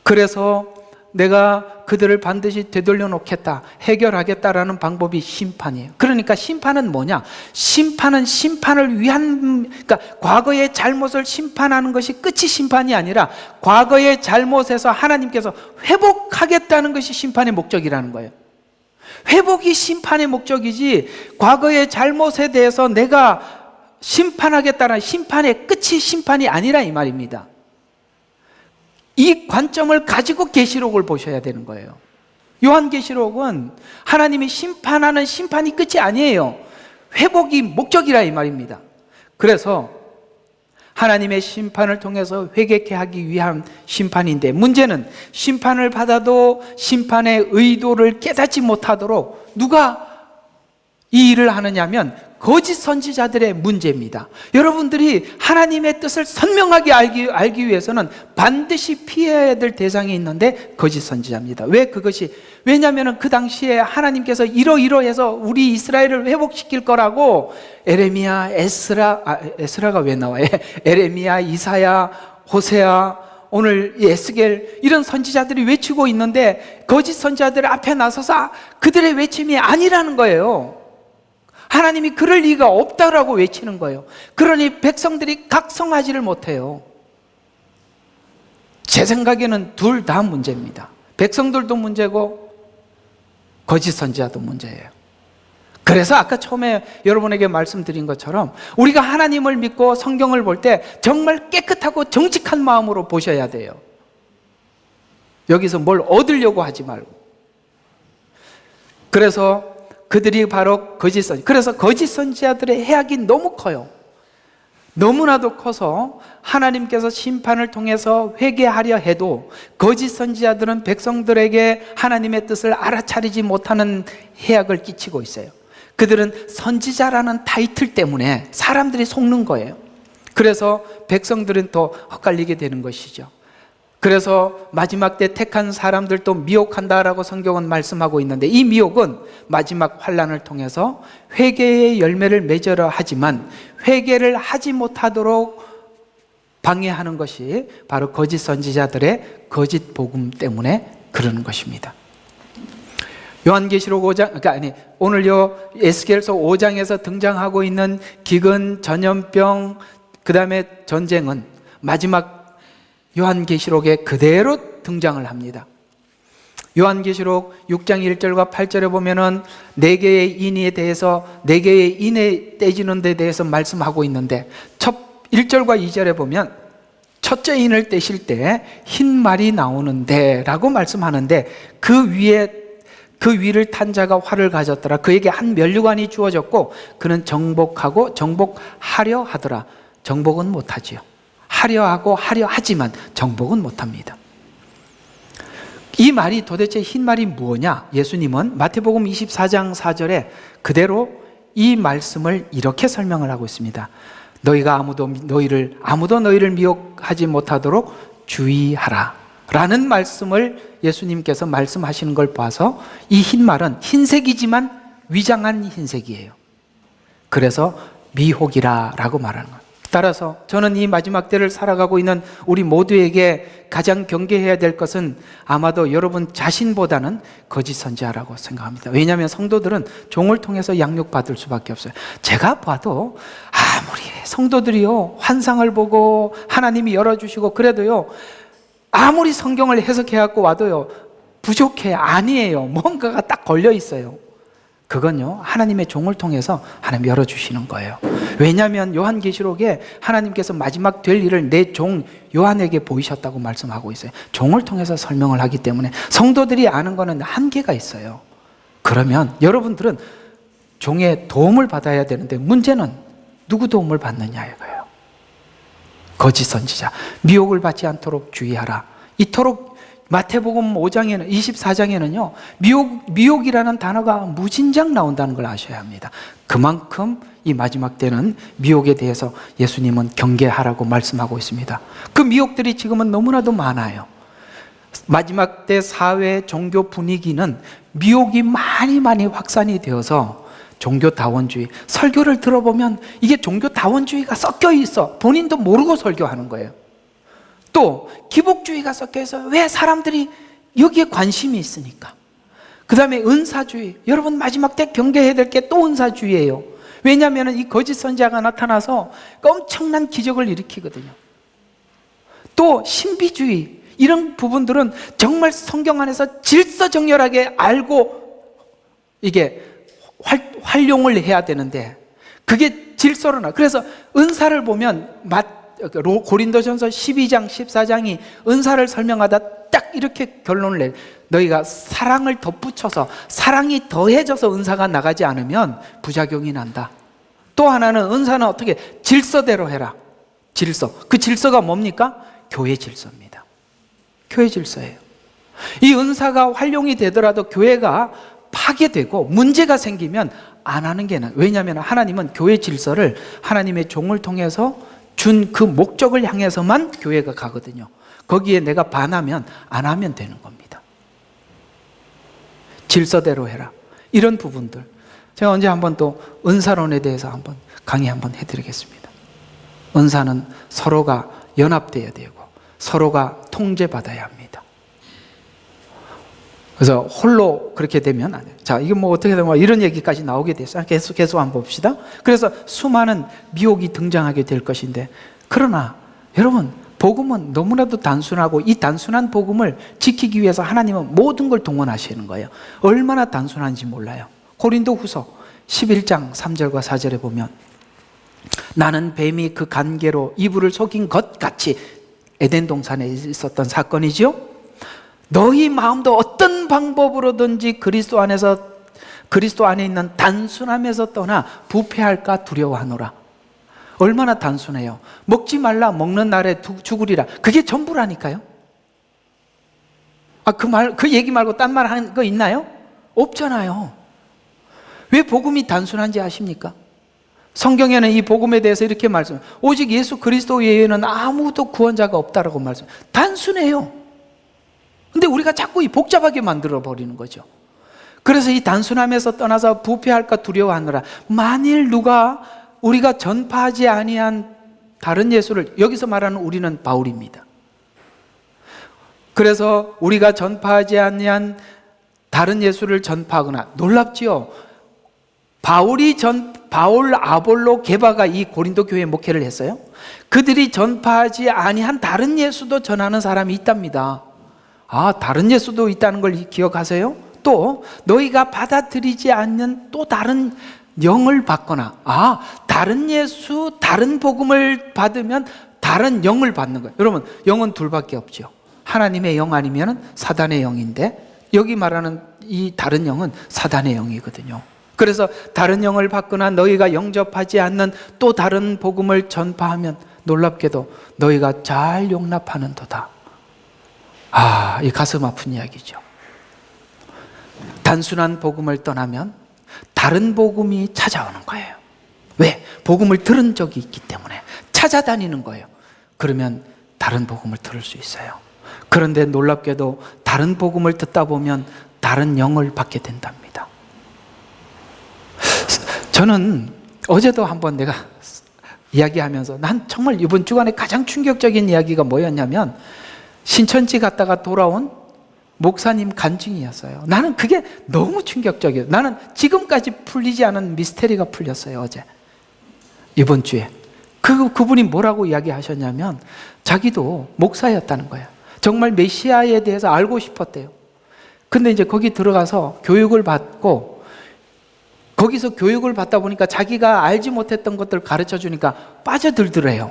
그래서 내가 그들을 반드시 되돌려 놓겠다, 해결하겠다라는 방법이 심판이에요. 그러니까 심판은 뭐냐? 심판은 심판을 위한, 그러니까 과거의 잘못을 심판하는 것이 끝이 심판이 아니라 과거의 잘못에서 하나님께서 회복하겠다는 것이 심판의 목적이라는 거예요. 회복이 심판의 목적이지 과거의 잘못에 대해서 내가 심판하겠다는 심판의 끝이 심판이 아니라 이 말입니다. 이 관점을 가지고 계시록을 보셔야 되는 거예요. 요한계시록은 하나님이 심판하는 심판이 끝이 아니에요. 회복이 목적이라 이 말입니다. 그래서 하나님의 심판을 통해서 회개케 하기 위한 심판인데, 문제는 심판을 받아도 심판의 의도를 깨닫지 못하도록 누가 이 일을 하느냐면 거짓 선지자들의 문제입니다. 여러분들이 하나님의 뜻을 선명하게 알기 위해서는 반드시 피해야 될 대상이 있는데 거짓 선지자입니다. 왜냐하면 그 당시에 하나님께서 이러해서 우리 이스라엘을 회복시킬 거라고 에레미야, 에스라가 왜 나와요? 에레미야, 이사야, 호세아, 오늘 에스겔 이런 선지자들이 외치고 있는데 거짓 선지자들 앞에 나서서 그들의 외침이 아니라는 거예요. 하나님이 그럴 리가 없다라고 외치는 거예요. 그러니 백성들이 각성하지를 못해요. 제 생각에는 둘 다 문제입니다. 백성들도 문제고 거짓 선지자도 문제예요. 그래서 아까 처음에 여러분에게 말씀드린 것처럼 우리가 하나님을 믿고 성경을 볼 때 정말 깨끗하고 정직한 마음으로 보셔야 돼요. 여기서 뭘 얻으려고 하지 말고. 그래서 그들이 바로 그래서 거짓 선지자들의 해악이 너무 커요. 너무나도 커서 하나님께서 심판을 통해서 회개하려 해도 거짓 선지자들은 백성들에게 하나님의 뜻을 알아차리지 못하는 해악을 끼치고 있어요. 그들은 선지자라는 타이틀 때문에 사람들이 속는 거예요. 그래서 백성들은 또 헛갈리게 되는 것이죠. 그래서 마지막 때 택한 사람들도 미혹한다라고 성경은 말씀하고 있는데, 이 미혹은 마지막 환난을 통해서 회개의 열매를 맺으려 하지만 회개를 하지 못하도록 방해하는 것이 바로 거짓 선지자들의 거짓 복음 때문에 그러는 것입니다. 요한계시록 5장, 오늘 에스겔서 5장에서 등장하고 있는 기근, 전염병, 그 다음에 전쟁은 마지막 요한계시록에 그대로 등장을 합니다. 요한계시록 6장 1절과 8절에 보면은 4개의 인에 대해서 4개의 인에 떼지는 데 대해서 말씀하고 있는데, 1절과 2절에 보면 첫째 인을 떼실 때 흰 말이 나오는데 라고 말씀하는데, 그 위를 탄 자가 활을 가졌더라. 그에게 한 면류관이 주어졌고 그는 정복하려 하더라. 정복은 못하지요. 하려 하지만 정복은 못합니다. 이 말이 도대체 흰 말이 무엇이냐? 예수님은 마태복음 24장 4절에 그대로 이 말씀을 이렇게 설명을 하고 있습니다. 아무도 너희를 미혹하지 못하도록 주의하라 라는 말씀을 예수님께서 말씀하시는 걸 봐서 이 흰 말은 흰색이지만 위장한 흰색이에요. 그래서 미혹이라 라고 말하는 거예요. 따라서 저는 이 마지막 때를 살아가고 있는 우리 모두에게 가장 경계해야 될 것은 아마도 여러분 자신보다는 거짓 선지자라고 생각합니다. 왜냐하면 성도들은 종을 통해서 양육받을 수밖에 없어요. 제가 봐도 아무리 성도들이요 환상을 보고 하나님이 열어주시고 그래도요, 아무리 성경을 해석해갖고 와도요 부족해요. 아니에요. 뭔가가 딱 걸려 있어요. 그건요 하나님의 종을 통해서 하나님 열어주시는 거예요. 왜냐하면 요한계시록에 하나님께서 마지막 될 일을 내 종 요한에게 보이셨다고 말씀하고 있어요. 종을 통해서 설명을 하기 때문에 성도들이 아는 거는 한계가 있어요. 그러면 여러분들은 종의 도움을 받아야 되는데, 문제는 누구 도움을 받느냐 이거예요. 거짓 선지자, 미혹을 받지 않도록 주의하라. 이토록 마태복음 5장에는 24장에는요 미혹이라는 단어가 무진장 나온다는 걸 아셔야 합니다. 그만큼 이 마지막 때는 미혹에 대해서 예수님은 경계하라고 말씀하고 있습니다. 그 미혹들이 지금은 너무나도 많아요. 마지막 때 사회 종교 분위기는 미혹이 많이 확산이 되어서 종교다원주의, 설교를 들어보면 이게 종교다원주의가 섞여 있어. 본인도 모르고 설교하는 거예요. 또 기복주의가 섞여 있어요. 왜? 사람들이 여기에 관심이 있으니까. 그 다음에 은사주의. 여러분 마지막 때 경계해야 될 게 또 은사주의예요. 왜냐하면 이 거짓 선지자가 나타나서 엄청난 기적을 일으키거든요. 또 신비주의, 이런 부분들은 정말 성경 안에서 질서정연하게 알고 이게 활용을 해야 되는데 그게 질서로 나. 그래서 은사를 보면 고린도전서 12장 14장이 은사를 설명하다 딱 이렇게 결론을 내. 너희가 사랑을 덧붙여서 사랑이 더해져서 은사가 나가지 않으면 부작용이 난다. 또 하나는 은사는 어떻게 질서대로 해라. 질서. 그 질서가 뭡니까? 교회 질서입니다. 교회 질서예요. 이 은사가 활용이 되더라도 교회가 파괴되고 문제가 생기면 안 하는 게 나아요. 왜냐하면 하나님은 교회 질서를 하나님의 종을 통해서 준 그 목적을 향해서만 교회가 가거든요. 거기에 내가 반하면 안 하면 되는 겁니다. 질서대로 해라. 이런 부분들. 제가 언제 한번 또 은사론에 대해서 한번 강의 한번 해드리겠습니다. 은사는 서로가 연합되어야 되고 서로가 통제받아야 합니다. 그래서 홀로 그렇게 되면 안 돼요. 자, 이게 뭐 어떻게 되면 이런 얘기까지 나오게 됐어요. 계속 한번 봅시다. 그래서 수많은 미혹이 등장하게 될 것인데, 그러나 여러분, 복음은 너무나도 단순하고 이 단순한 복음을 지키기 위해서 하나님은 모든 걸 동원하시는 거예요. 얼마나 단순한지 몰라요. 고린도후서 11장 3절과 4절에 보면, 나는 뱀이 그 간계로 이불을 속인 것 같이, 에덴 동산에 있었던 사건이죠. 너희 마음도 어떤 방법으로든지 그리스도 안에 있는 단순함에서 떠나 부패할까 두려워하노라. 얼마나 단순해요. 먹지 말라, 먹는 날에 죽으리라. 그게 전부라니까요. 그 얘기 말고 딴 말 하는 거 있나요? 없잖아요. 왜 복음이 단순한지 아십니까? 성경에는 이 복음에 대해서 이렇게 말씀해요. 오직 예수 그리스도 외에는 아무도 구원자가 없다라고 말씀해요. 단순해요. 근데 우리가 자꾸 이 복잡하게 만들어 버리는 거죠. 그래서 이 단순함에서 떠나서 부패할까 두려워하느라, 만일 누가 우리가 전파하지 아니한 다른 예수를, 여기서 말하는 우리는 바울입니다. 그래서 우리가 전파하지 아니한 다른 예수를 전파하거나, 놀랍지요? 바울, 아볼로, 게바가 이 고린도 교회에 목회를 했어요. 그들이 전파하지 아니한 다른 예수도 전하는 사람이 있답니다. 다른 예수도 있다는 걸 기억하세요? 또 너희가 받아들이지 않는 또 다른 영을 받거나, 다른 예수, 다른 복음을 받으면 다른 영을 받는 거예요. 여러분, 영은 둘밖에 없죠. 하나님의 영 아니면 사단의 영인데, 여기 말하는 이 다른 영은 사단의 영이거든요. 그래서 다른 영을 받거나 너희가 영접하지 않는 또 다른 복음을 전파하면 놀랍게도 너희가 잘 용납하는도다. 이 가슴 아픈 이야기죠. 단순한 복음을 떠나면 다른 복음이 찾아오는 거예요. 왜? 복음을 들은 적이 있기 때문에 찾아다니는 거예요. 그러면 다른 복음을 들을 수 있어요. 그런데 놀랍게도 다른 복음을 듣다 보면 다른 영을 받게 된답니다. 저는 어제도 한번 내가 이야기하면서, 난 정말 이번 주간에 가장 충격적인 이야기가 뭐였냐면, 신천지 갔다가 돌아온 목사님 간증이었어요. 나는 그게 너무 충격적이에요. 나는 지금까지 풀리지 않은 미스테리가 풀렸어요, 어제. 이번 주에. 그분이 뭐라고 이야기하셨냐면, 자기도 목사였다는 거예요. 정말 메시아에 대해서 알고 싶었대요. 근데 이제 거기 들어가서 교육을 받고, 거기서 교육을 받다 보니까 자기가 알지 못했던 것들을 가르쳐 주니까 빠져들더래요.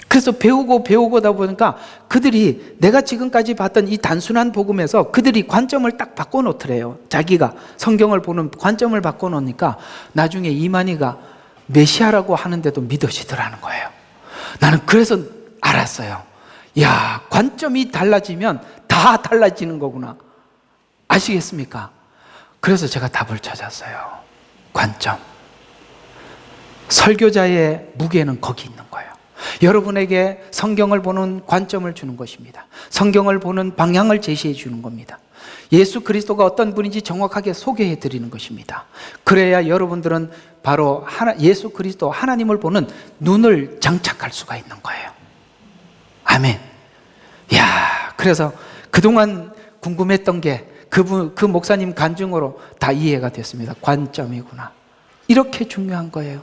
그래서 배우고다 보니까 그들이 내가 지금까지 봤던 이 단순한 복음에서 그들이 관점을 딱 바꿔놓더래요. 자기가 성경을 보는 관점을 바꿔놓으니까 나중에 이만희가 메시아라고 하는데도 믿어지더라는 거예요. 나는 그래서 알았어요. 야, 관점이 달라지면 다 달라지는 거구나. 아시겠습니까? 그래서 제가 답을 찾았어요. 관점. 설교자의 무게는 거기 있는 거예요. 여러분에게 성경을 보는 관점을 주는 것입니다. 성경을 보는 방향을 제시해 주는 겁니다. 예수 그리스도가 어떤 분인지 정확하게 소개해 드리는 것입니다. 그래야 여러분들은 바로 예수 그리스도, 하나님을 보는 눈을 장착할 수가 있는 거예요. 아멘. 그래서 그동안 궁금했던 게 그 목사님 간증으로 다 이해가 됐습니다. 관점이구나. 이렇게 중요한 거예요.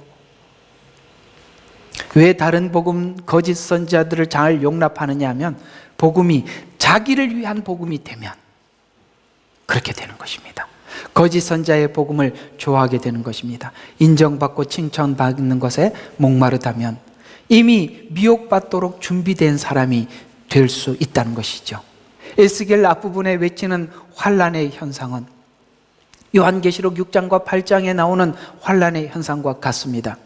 왜 다른 복음, 거짓 선지자들을 잘 용납하느냐 하면, 복음이 자기를 위한 복음이 되면 그렇게 되는 것입니다. 거짓 선지자의 복음을 좋아하게 되는 것입니다. 인정받고 칭찬받는 것에 목마르다면 이미 미혹받도록 준비된 사람이 될 수 있다는 것이죠. 에스겔 앞부분에 외치는 환란의 현상은 요한계시록 6장과 8장에 나오는 환란의 현상과 같습니다.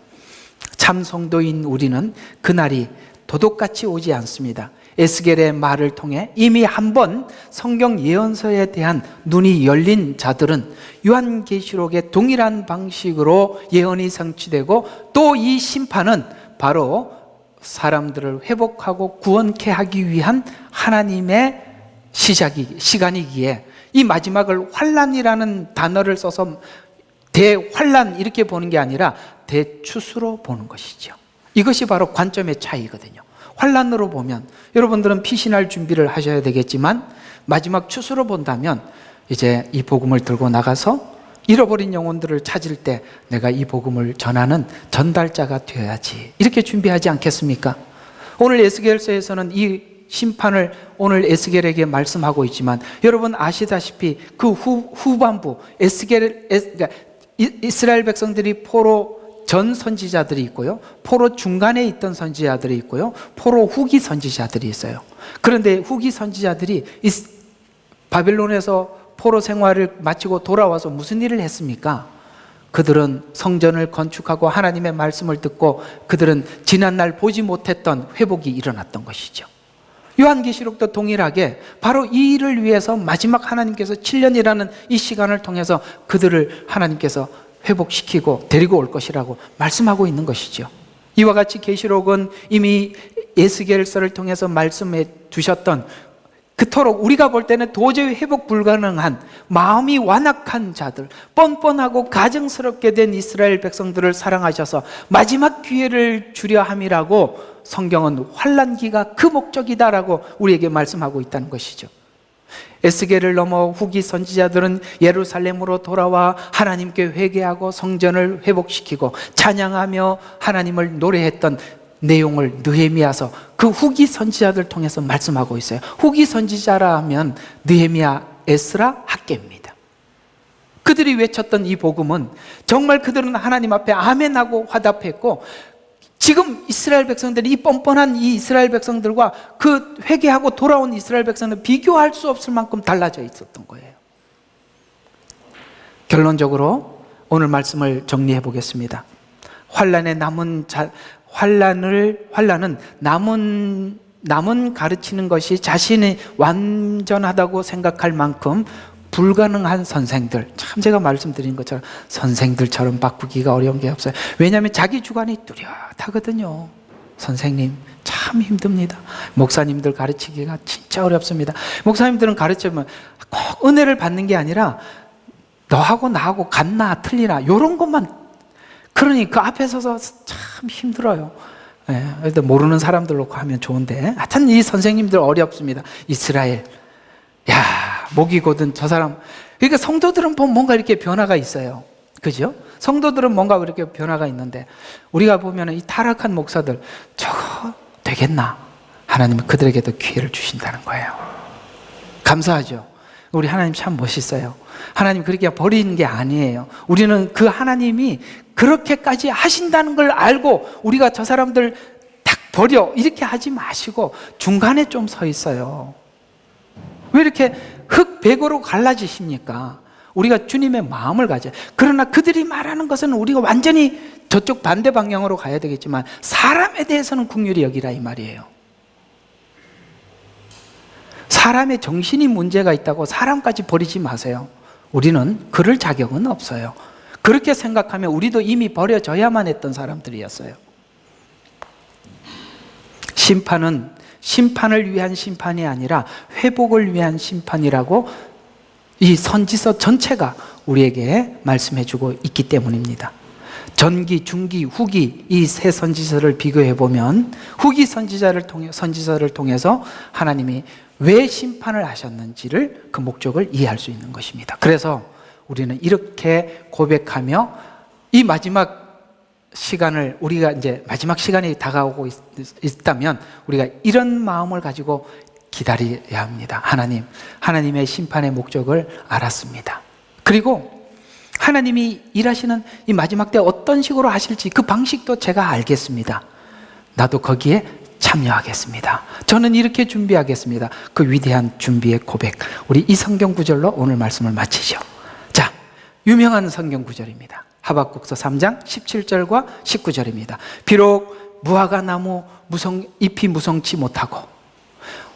참 성도인 우리는 그날이 도둑같이 오지 않습니다. 에스겔의 말을 통해 이미 한 번 성경 예언서에 대한 눈이 열린 자들은 요한계시록의 동일한 방식으로 예언이 성취되고 또 이 심판은 바로 사람들을 회복하고 구원케 하기 위한 하나님의 시간이기에 이 마지막을 환란이라는 단어를 써서 대환란 이렇게 보는 게 아니라 대추수로 보는 것이죠. 이것이 바로 관점의 차이거든요. 환란으로 보면 여러분들은 피신할 준비를 하셔야 되겠지만 마지막 추수로 본다면 이제 이 복음을 들고 나가서 잃어버린 영혼들을 찾을 때 내가 이 복음을 전하는 전달자가 되어야지 이렇게 준비하지 않겠습니까? 오늘 에스겔서에서는 이 심판을 오늘 에스겔에게 말씀하고 있지만 여러분 아시다시피 그 후반부 그러니까 이스라엘 백성들이 포로 전 선지자들이 있고요, 포로 중간에 있던 선지자들이 있고요, 포로 후기 선지자들이 있어요. 그런데 후기 선지자들이 바벨론에서 포로 생활을 마치고 돌아와서 무슨 일을 했습니까? 그들은 성전을 건축하고 하나님의 말씀을 듣고 그들은 지난날 보지 못했던 회복이 일어났던 것이죠. 요한계시록도 동일하게 바로 이 일을 위해서 마지막 하나님께서 7년이라는 이 시간을 통해서 그들을 하나님께서 회복시키고 데리고 올 것이라고 말씀하고 있는 것이죠. 이와 같이 계시록은 이미 에스겔서를 통해서 말씀해 주셨던 그토록 우리가 볼 때는 도저히 회복 불가능한 마음이 완악한 자들, 뻔뻔하고 가증스럽게 된 이스라엘 백성들을 사랑하셔서 마지막 기회를 주려 함이라고 성경은 환란기가 그 목적이다라고 우리에게 말씀하고 있다는 것이죠. 에스겔을 넘어 후기 선지자들은 예루살렘으로 돌아와 하나님께 회개하고 성전을 회복시키고 찬양하며 하나님을 노래했던 내용을 느헤미야서 그 후기 선지자들 통해서 말씀하고 있어요. 후기 선지자라 하면 느헤미야, 에스라, 학개입니다. 그들이 외쳤던 이 복음은 정말 그들은 하나님 앞에 아멘하고 화답했고 지금 이스라엘 백성들이 이 뻔뻔한 이 이스라엘 백성들과 그 회개하고 돌아온 이스라엘 백성들 비교할 수 없을 만큼 달라져 있었던 거예요. 결론적으로 오늘 말씀을 정리해 보겠습니다. 환란의 환란은 남은 가르치는 것이 자신이 완전하다고 생각할 만큼 불가능한 선생들, 참 제가 말씀드린 것처럼 선생들처럼 바꾸기가 어려운 게 없어요. 왜냐하면 자기 주관이 뚜렷하거든요. 선생님 참 힘듭니다. 목사님들 가르치기가 진짜 어렵습니다. 목사님들은 가르치면 꼭 은혜를 받는 게 아니라 너하고 나하고 같나 틀리나 이런 것만, 그러니 그 앞에 서서 참 힘들어요. 네, 모르는 사람들 놓고 하면 좋은데 하여튼 이 선생님들 어렵습니다. 이스라엘, 야 목이 곧은 저 사람. 그러니까 성도들은 보면 뭔가 이렇게 변화가 있어요. 그죠? 성도들은 뭔가 이렇게 변화가 있는데 우리가 보면 이 타락한 목사들 저거 되겠나? 하나님은 그들에게도 기회를 주신다는 거예요. 감사하죠. 우리 하나님 참 멋있어요. 하나님 그렇게 버리는 게 아니에요. 우리는 그 하나님이 그렇게까지 하신다는 걸 알고 우리가 저 사람들 딱 버려 이렇게 하지 마시고 중간에 좀 서 있어요. 왜 이렇게 흑백으로 갈라지십니까? 우리가 주님의 마음을 가져요. 그러나 그들이 말하는 것은 우리가 완전히 저쪽 반대 방향으로 가야 되겠지만 사람에 대해서는 긍휼히 여기라 이 말이에요. 사람의 정신이 문제가 있다고 사람까지 버리지 마세요. 우리는 그럴 자격은 없어요. 그렇게 생각하면 우리도 이미 버려져야만 했던 사람들이었어요. 심판은 심판을 위한 심판이 아니라 회복을 위한 심판이라고 이 선지서 전체가 우리에게 말씀해주고 있기 때문입니다. 전기, 중기, 후기 이 세 선지서를 비교해 보면 후기 선지서를 통해서 하나님이 왜 심판을 하셨는지를 그 목적을 이해할 수 있는 것입니다. 그래서 우리는 이렇게 고백하며 이 마지막 시간을 우리가 이제 마지막 시간이 다가오고 있다면 우리가 이런 마음을 가지고 기다려야 합니다. 하나님의 심판의 목적을 알았습니다. 그리고 하나님이 일하시는 이 마지막 때 어떤 식으로 하실지 그 방식도 제가 알겠습니다. 나도 거기에 참여하겠습니다. 저는 이렇게 준비하겠습니다. 그 위대한 준비의 고백. 우리 이 성경 구절로 오늘 말씀을 마치죠. 자, 유명한 성경 구절입니다. 하박국서 3장 17절과 19절입니다. 비록 무화과 나무 잎이 무성치 못하고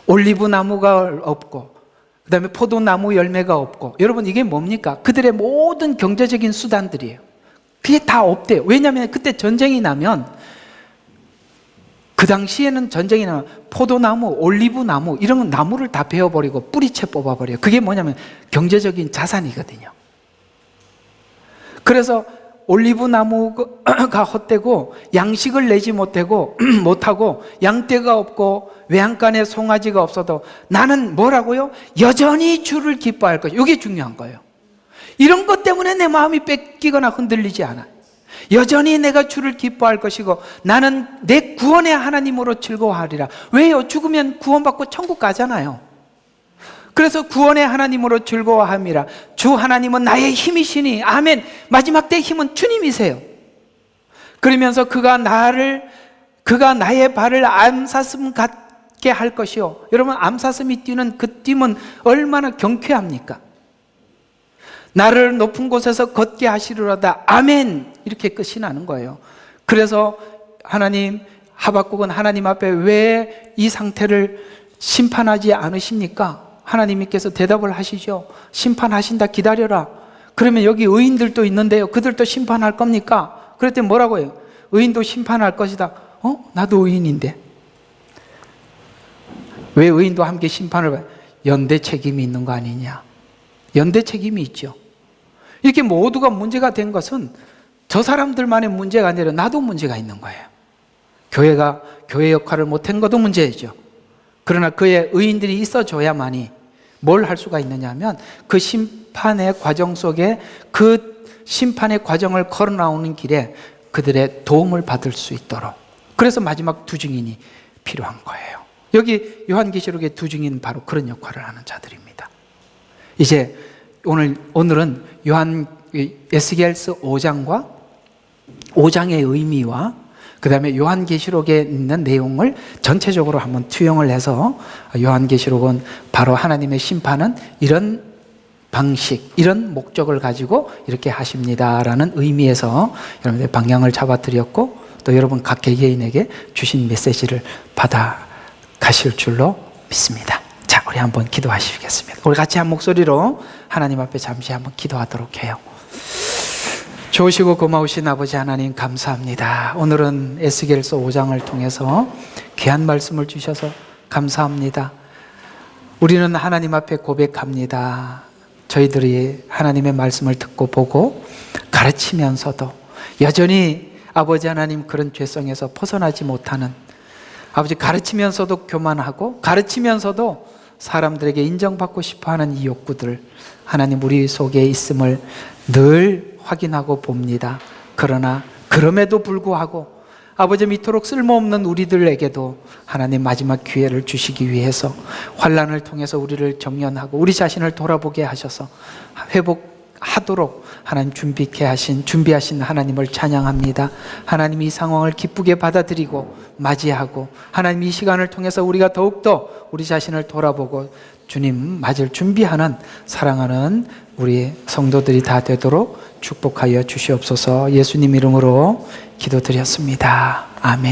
올리브 나무가 없고 그다음에 포도나무 열매가 없고, 여러분 이게 뭡니까? 그들의 모든 경제적인 수단들이에요. 그게 다 없대요. 왜냐하면 그때 전쟁이 나면, 그 당시에는 전쟁이 나면 포도나무, 올리브나무 이런 나무를 다 베어버리고 뿌리채 뽑아버려요. 그게 뭐냐면 경제적인 자산이거든요. 그래서 올리브나무가 헛되고 양식을 내지 못하고 양떼가 없고 외양간에 송아지가 없어도 나는 뭐라고요? 여전히 주를 기뻐할 것이요. 이게 중요한 거예요. 이런 것 때문에 내 마음이 뺏기거나 흔들리지 않아요. 여전히 내가 주를 기뻐할 것이고 나는 내 구원의 하나님으로 즐거워하리라. 왜요? 죽으면 구원받고 천국 가잖아요. 그래서 구원의 하나님으로 즐거워함이라. 주 하나님은 나의 힘이시니. 아멘. 마지막 때 힘은 주님이세요. 그러면서 그가 나의 발을 암사슴 같게 할 것이요. 여러분, 암사슴이 뛰는 그 띠은 얼마나 경쾌합니까? 나를 높은 곳에서 걷게 하시리로다. 아멘. 이렇게 끝이 나는 거예요. 그래서 하나님, 하박국은 하나님 앞에 왜 이 상태를 심판하지 않으십니까? 하나님께서 대답을 하시죠. 심판하신다, 기다려라. 그러면 여기 의인들도 있는데요, 그들도 심판할 겁니까? 그랬더니 뭐라고 해요? 의인도 심판할 것이다. 나도 의인인데. 왜 의인도 함께 심판을 받아요? 연대 책임이 있는 거 아니냐? 연대 책임이 있죠. 이렇게 모두가 문제가 된 것은 저 사람들만의 문제가 아니라 나도 문제가 있는 거예요. 교회가 교회 역할을 못한 것도 문제죠. 그러나 그의 의인들이 있어줘야만이 뭘 할 수가 있느냐 하면 그 심판의 과정 속에 그 심판의 과정을 걸어 나오는 길에 그들의 도움을 받을 수 있도록. 그래서 마지막 두 증인이 필요한 거예요. 여기 요한계시록의 두 증인은 바로 그런 역할을 하는 자들입니다. 이제 오늘은 에스겔서 5장과 5장의 의미와 그 다음에 요한계시록에 있는 내용을 전체적으로 한번 투영을 해서, 요한계시록은 바로 하나님의 심판은 이런 방식, 이런 목적을 가지고 이렇게 하십니다라는 의미에서 여러분들 방향을 잡아드렸고, 또 여러분 각 개개인에게 주신 메시지를 받아 가실 줄로 믿습니다. 자, 우리 한번 기도하시겠습니다. 우리 같이 한 목소리로 하나님 앞에 잠시 한번 기도하도록 해요. 좋으시고 고마우신 아버지 하나님, 감사합니다. 오늘은 에스겔서 5장을 통해서 귀한 말씀을 주셔서 감사합니다. 우리는 하나님 앞에 고백합니다. 저희들이 하나님의 말씀을 듣고 보고 가르치면서도 여전히 아버지 하나님 그런 죄성에서 벗어나지 못하는, 아버지 가르치면서도 교만하고 가르치면서도 사람들에게 인정받고 싶어하는 이 욕구들, 하나님 우리 속에 있음을 늘 확인하고 봅니다. 그러나 그럼에도 불구하고 아버지 이토록 쓸모없는 우리들에게도 하나님 마지막 기회를 주시기 위해서 환난을 통해서 우리를 정련하고 우리 자신을 돌아보게 하셔서 회복하도록 하나님 준비하신 하나님을 찬양합니다. 하나님 이 상황을 기쁘게 받아들이고 맞이하고 하나님 이 시간을 통해서 우리가 더욱더 우리 자신을 돌아보고 주님 맞을 준비하는 사랑하는 우리 성도들이 다 되도록 축복하여 주시옵소서. 예수님 이름으로 기도드렸습니다. 아멘.